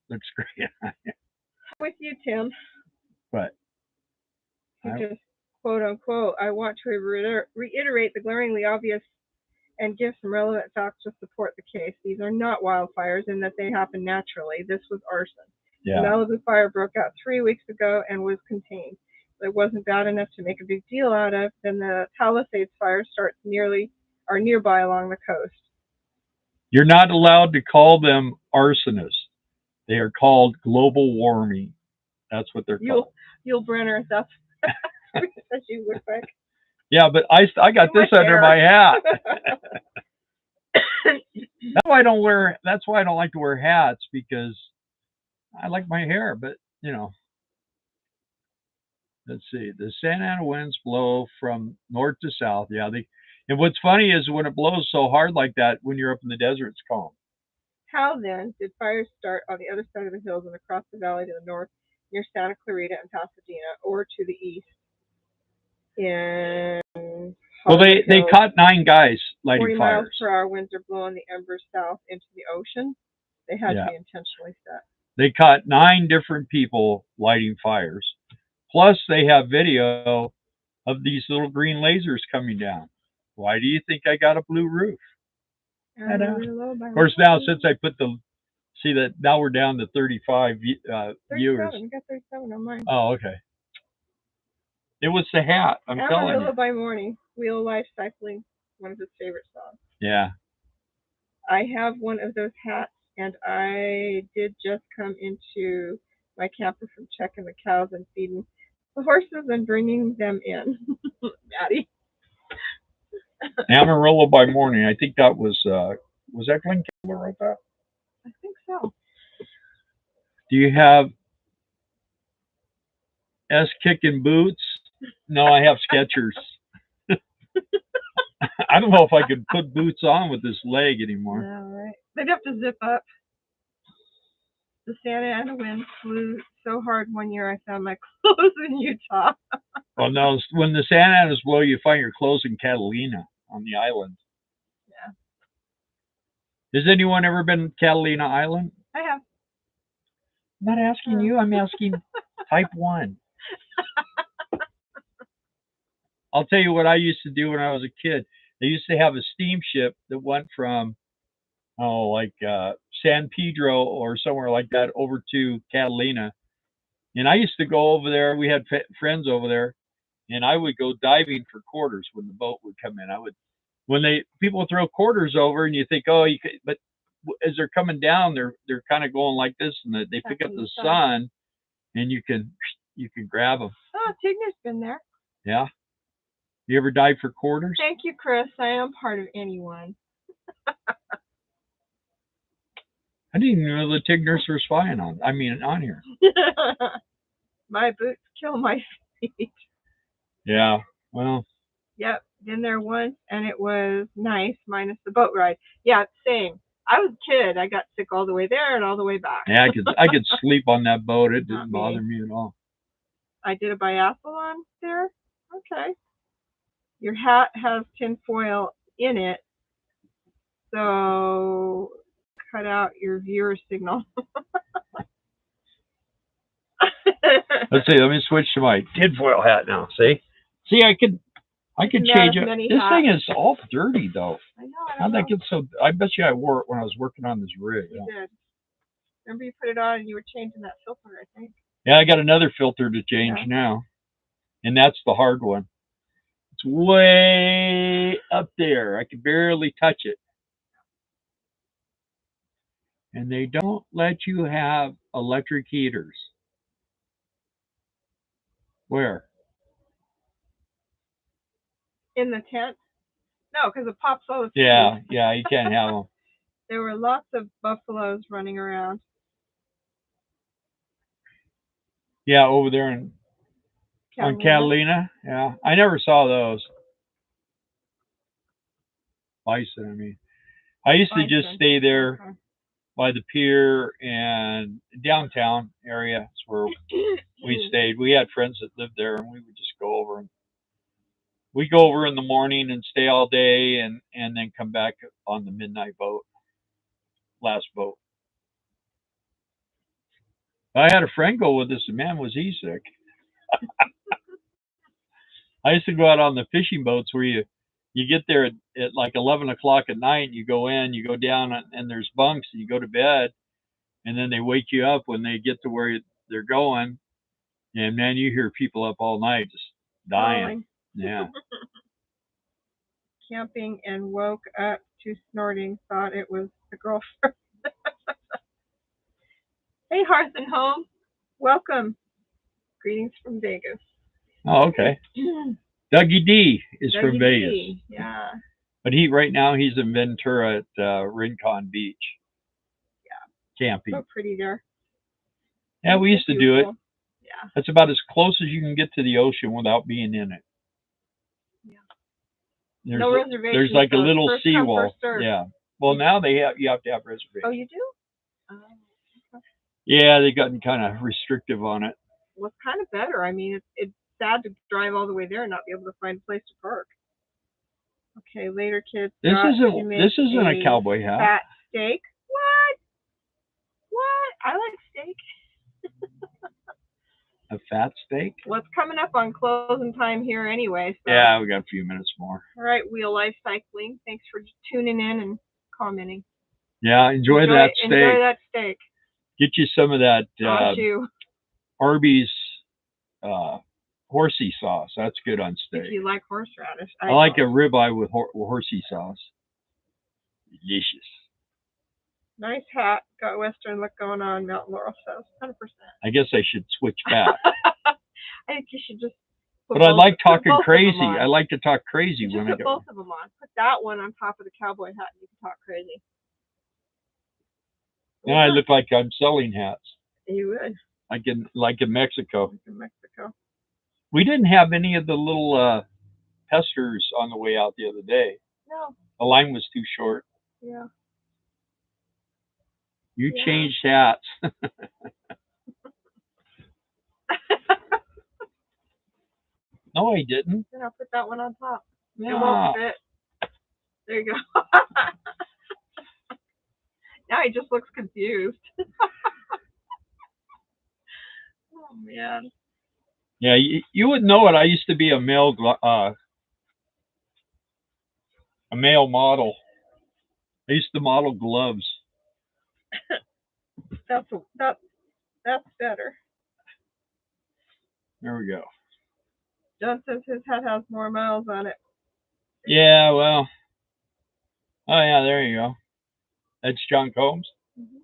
looks great. With you, Tim. But just quote unquote, I want to reiterate the glaringly obvious and give some relevant facts to support the case. These are not wildfires in that they happen naturally. This was arson. Yeah. The Malibu fire broke out 3 weeks ago and was contained. It wasn't bad enough to make a big deal out of. Then the Palisades fire starts nearby along the coast. You're not allowed to call them arsonists. They are called global warming. That's what they're called. Yul Brynner, that's as you look like. Yeah, but I got this under my hat. That's why I don't like to wear hats, because I like my hair, but let's see. The Santa Ana winds blow from north to south. Yeah, and what's funny is when it blows so hard like that, when you're up in the desert, it's calm. How then did fires start on the other side of the hills and across the valley to the north near Santa Clarita and Pasadena, or to the east? Well, they caught 9 guys lighting 40 fires. 40 miles per hour winds are blowing the embers south into the ocean. They had to be intentionally set. They caught 9 different people lighting fires. Plus, they have video of these little green lasers coming down. Why do you think I got a blue roof? Of course, now since I put now we're down to 35 viewers. We got 37 on mine. Oh, okay. It was the hat. I'm telling Amarillo you. by Morning. Wheel Life Cycling. One of his favorite songs. Yeah. I have one of those hats, and I did just come into my camper from checking the cows and feeding the horses and bringing them in. Maddie. Amarillo by Morning. I think that was that Glenn Campbell wrote that? I think so. Do you have S kicking boots? No, I have Skechers. I don't know if I could put boots on with this leg anymore. No, right. They'd have to zip up. The Santa Ana wind blew so hard one year I found my clothes in Utah. Well, no, when the Santa Anas blow, you find your clothes in Catalina on the island. Yeah. Has anyone ever been to Catalina Island? I have. I'm not asking you. I'm asking type 1. I'll tell you what I used to do when I was a kid. They used to have a steamship that went from, San Pedro or somewhere like that over to Catalina. And I used to go over there. We had friends over there, and I would go diving for quarters when the boat would come in. When people would throw quarters over, and you think, oh, you could, but as they're coming down, they're kind of going like this, and they pick up the sun, and you can grab them. Oh, Tigner's been there. Yeah. You ever dive for quarters? Thank you, Chris. I am part of anyone. I didn't even know the Tigners were spying on here. My boots kill my feet. Yeah. Well. Yep. Been there once, and it was nice, minus the boat ride. Yeah, same. I was a kid. I got sick all the way there and all the way back. Yeah, I could sleep on that boat. It didn't bother me at all. I did a biathlon there. Okay. Your hat has tinfoil in it, so cut out your viewer signal. Let's see. Let me switch to my tinfoil hat now. See, I could change it. This thing is all dirty though. I know. How'd that get so? I bet you I wore it when I was working on this rig. You did. Remember you put it on and you were changing that filter, I think. Yeah, I got another filter to change now, and that's the hard one. It's way up there. I can barely touch it. And they don't let you have electric heaters. Where? In the tent? No, because it pops all the food. Yeah, you can't have them. There were lots of buffaloes running around. Yeah, over there on Catalina. Yeah, I never saw those. Bison, I mean. I used to just stay there by the pier and downtown area. That's where we stayed. We had friends that lived there, and we would just go over. We'd go over in the morning and stay all day, and then come back on the midnight boat, last boat. I had a friend go with us, and man, was he sick. I used to go out on the fishing boats where you get there at like 11 o'clock at night, and you go in, you go down, and there's bunks, and you go to bed, and then they wake you up when they get to where they're going, and man, you hear people up all night just dying. Yeah. Camping and woke up to snorting, thought it was a girlfriend. Hey, Hearth and Home. Welcome. Greetings from Vegas. Oh, okay. Dougie D is from Vegas. D. Yeah. But right now he's in Ventura at Rincon Beach. Yeah. Camping. So pretty there. Yeah, we used to do it. Yeah. That's about as close as you can get to the ocean without being in it. Yeah. No reservations. There's like a little seawall. Yeah. Well, now you have to have reservations. Oh, you do? Okay. Yeah, they've gotten kind of restrictive on it. Well, it's kind of better. I mean, it's sad to drive all the way there and not be able to find a place to park. Okay, later, kids. This isn't a cowboy hat. Fat steak. What? I like steak. A fat steak? Well, it's coming up on closing time here anyway. So. Yeah, we got a few minutes more. All right, Wheel Life Cycling. Thanks for tuning in and commenting. Yeah, enjoy that steak. Enjoy that steak. Get you some of that Arby's horsey sauce. That's good on If steak. you like horseradish. I like a ribeye with horsey sauce. Delicious. Nice hat. Got Western look going on, Mountain Laurel says. 100%. I guess I should switch back. I think you should just put But I like talking both crazy. of them on. I like to talk crazy You when just I put do. both of them on. Put that one on top of the cowboy hat and you can talk crazy. Then I look like I'm selling hats. You would. Like in Mexico. Like in Mexico. We didn't have any of the little pesters on the way out the other day. No. The line was too short. Yeah. You changed hats. No, I didn't. Then I'll put that one on top. It Ah. won't fit. There you go. Now he just looks confused. Oh, man. Yeah, you wouldn't know it. I used to be a male model. I used to model gloves. That's better. There we go. John says his hat has more miles on it. Yeah, well. Oh, yeah, there you go. That's John Combs. Mm-hmm.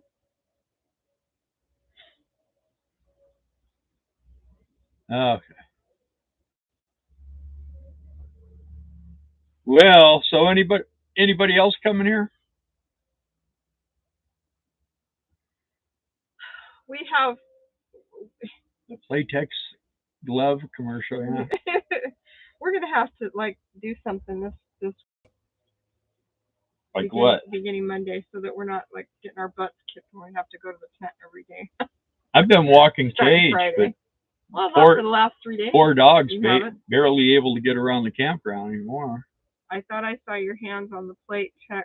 Okay. Well, so anybody else coming here? We have The latex glove commercial, yeah. We're gonna have to do something this Like what? beginning Monday, so that we're not getting our butts kicked when we have to go to the tent every day. I've been walking cage, but well, for the last 3 days. Poor dogs barely able to get around the campground anymore. I thought I saw your hands on the Playtex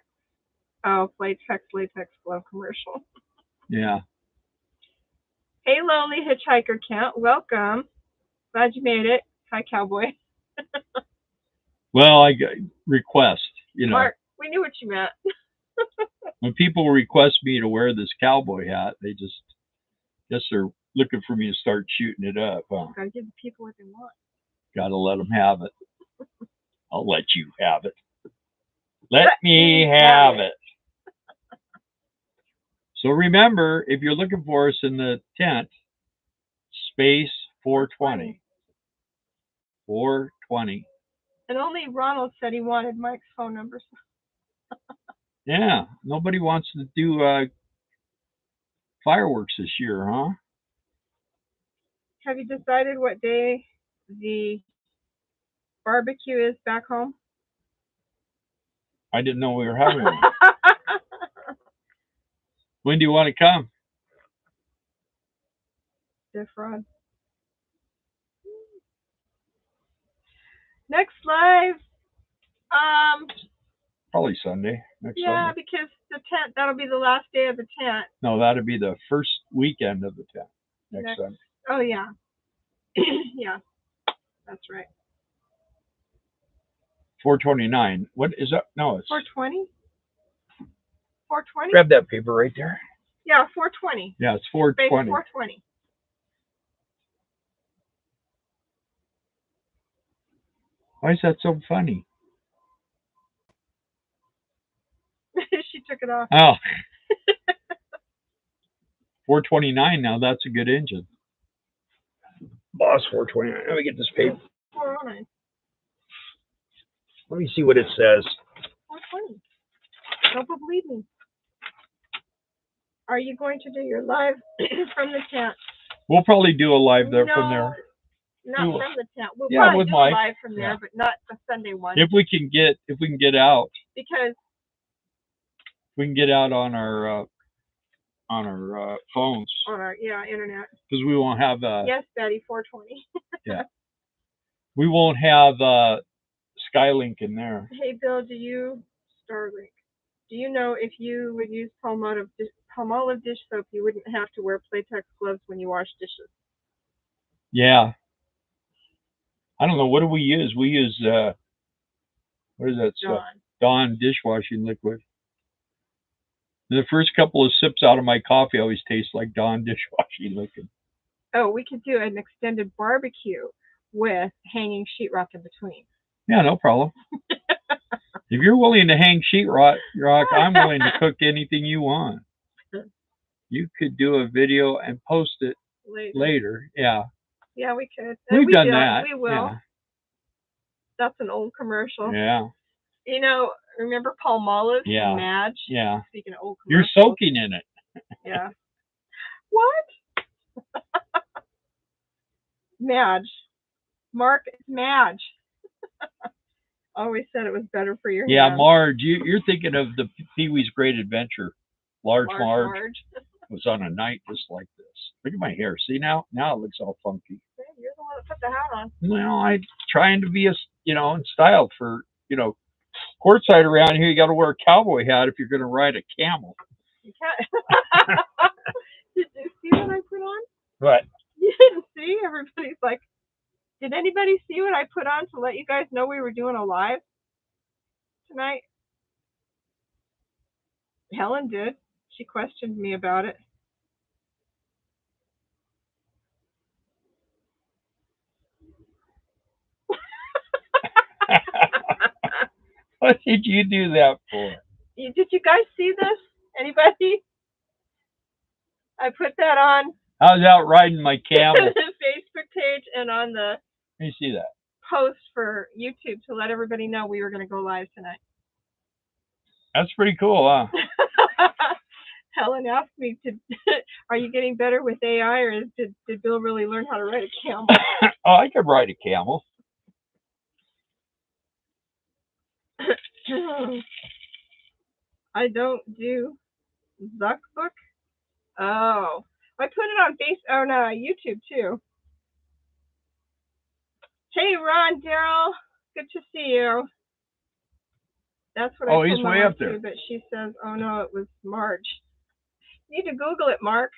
latex glove commercial. Yeah. Hey, lonely hitchhiker Kent, welcome. Glad you made it. Hi, cowboy. Well, I request, Mark, we knew what you meant. When people request me to wear this cowboy hat, they just they're looking for me to start shooting it up. Huh? Gotta give the people what they want. Gotta let them have it. I'll let you have it. Let me have it. So remember, if you're looking for us in the tent, space 420. 420. And only Ronald said he wanted Mike's phone number. Yeah, nobody wants to do fireworks this year, huh? Have you decided what day the barbecue is back home? I didn't know we were having one. When do you want to come? Rod. Next live. Probably Sunday. Next yeah, Sunday. Because the tent, that'll be the last day of the tent. No, that'll be the first weekend of the tent. Next Sunday. Oh, yeah. Yeah, that's right. 429. What is that? No, it's 420. 420. Grab that paper right there. Yeah, 420. Yeah, it's 420. 420. Why is that so funny? She took it off. Oh. 429 now. That's a good engine. Boss 429. Let me get this paper. 409. Let me see what it says. 420. Don't believe me. Are you going to do your live from the tent? We'll probably do a live there from there. Not from the tent. We'll yeah, probably with do Mike. A live from there, but not the Sunday one. If we can get out. Because we can get out on our phones. On our internet. Because we won't have yes, Daddy, 420. Yeah. We won't have Skylink in there. Hey Bill, Starlink? Do you know if you would use Palmolive dish soap, you wouldn't have to wear Playtex gloves when you wash dishes? Yeah. I don't know. What do we use? We use what is that stuff? Dawn dishwashing liquid. And the first couple of sips out of my coffee always taste like Dawn dishwashing liquid. Oh, we could do an extended barbecue with hanging sheetrock in between. Yeah, no problem. If you're willing to hang sheetrock, I'm willing to cook anything you want. You could do a video and post it later. Yeah. Yeah, we could. We've done that. We will. Yeah. That's an old commercial. Yeah. You know, remember Paul Mullis? Yeah. Madge? Yeah. Speaking of old commercials. You're soaking in it. Yeah. What? Madge. Mark, it's Madge. Always said it was better for your hands. Marge. You're thinking of the Pee-wee's Great Adventure. Large Marge was on a night just like this. Look at my hair. See now? Now it looks all funky. You're the one that put the hat on. Well, I'm trying to be in style for, Quartzsite around here. You got to wear a cowboy hat if you're going to ride a camel. You can't. Did you see what I put on? What? You didn't see? Everybody's like, did anybody see what I put on to let you guys know we were doing a live tonight? Helen did. She questioned me about it. What did you do that for? Did you guys see this? Anybody? I put that on. I was out riding my camel. The Facebook page and on the Let me see that. Post for YouTube to let everybody know we were going to go live tonight. That's pretty cool, huh? Helen asked me, are you getting better with AI, or did Bill really learn how to ride a camel? Oh, I could ride a camel. I don't do Zuckbook. Oh, I put it on YouTube too. Hey, Ron, Daryl, good to see you. That's what I told he's way up there. But she says, oh no, it was Marge. You need to Google it, Mark.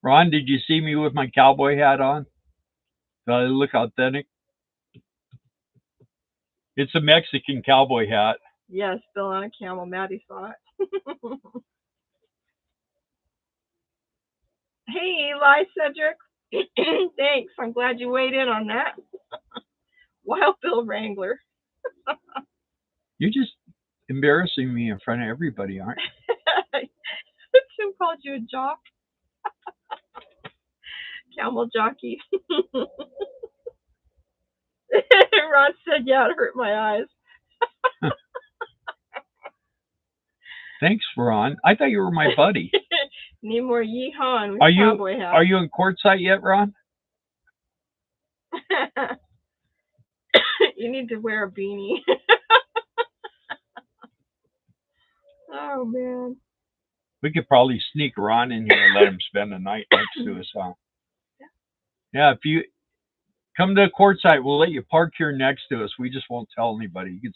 Ron, did you see me with my cowboy hat on? Do I look authentic? It's a Mexican cowboy hat. Yes, Bill on a camel. Maddie saw it. Hey, Eli Cedric. Thanks. I'm glad you weighed in on that. Wild Bill Wrangler. You're just embarrassing me in front of everybody, aren't you? Tim called you a jock. Camel jockey. Ron said, yeah, it hurt my eyes. Thanks, Ron. I thought you were my buddy. Need more yeehaw with cowboy hat. Are you in Quartzsite yet, Ron? You need to wear a beanie. Oh, man. We could probably sneak Ron in here and let him spend the night next to us, huh? Yeah, if you come to Quartzsite, we'll let you park here next to us. We just won't tell anybody. You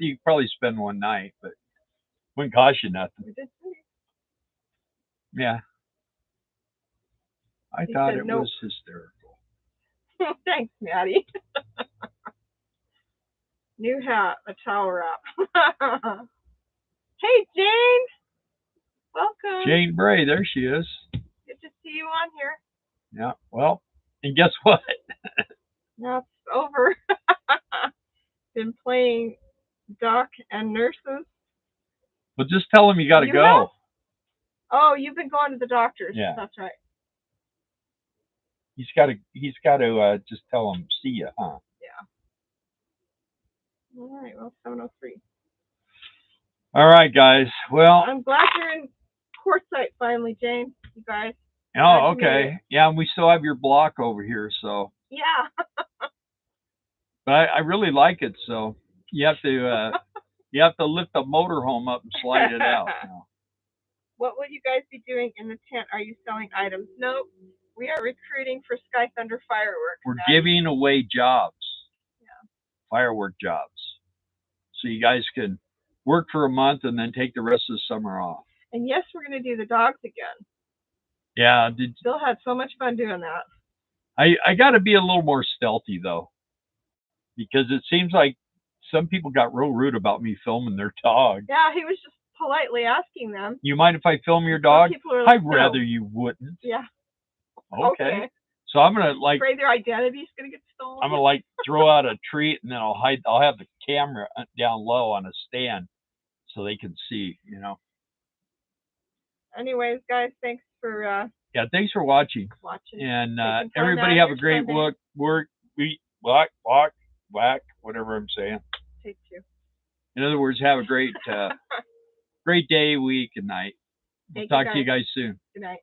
could probably spend one night, but wouldn't cost you nothing. Yeah. I thought it was hysterical. Thanks, Maddie. New hat, a towel wrap. Hey, Jane. Welcome. Jane Bray, there she is. Good to see you on here. Yeah, well, and guess what? Now it's over. Been playing doc and nurses. But just tell him you got to go. Have? Oh, you've been going to the doctors. Yeah. That's right. He's got to just tell him, see ya, huh? Yeah. All right, well, 7:03. All right, guys. Well, I'm glad you're in Quartzsite finally, Jane. You guys. Oh, okay. Yeah, and we still have your block over here, so. Yeah. But I really like it, so you have to lift the motorhome up and slide it out. Now. What will you guys be doing in the tent? Are you selling items? Nope. We are recruiting for Sky Thunder fireworks. We're giving away jobs. Yeah. Firework jobs. So you guys can work for a month and then take the rest of the summer off. And yes, we're going to do the dogs again. Yeah. Bill had so much fun doing that. I got to be a little more stealthy, though. Because it seems like some people got real rude about me filming their dog. Yeah, he was just politely asking them. You mind if I film your dog? Like, I'd rather you wouldn't. Yeah. Okay. So I'm gonna like Afraid their identity is gonna get stolen. I'm gonna like throw out a treat, and then I'm gonna like Afraid their identity is gonna get stolen. throw out a treat, and then I'll have the camera down low on a stand so they can see. You know. Anyways, guys, thanks for Yeah, thanks for watching. And everybody have a great week, whack, whatever I'm saying. Take two. In other words, have a great, great day, week, and night. We'll talk to you guys soon. Good night.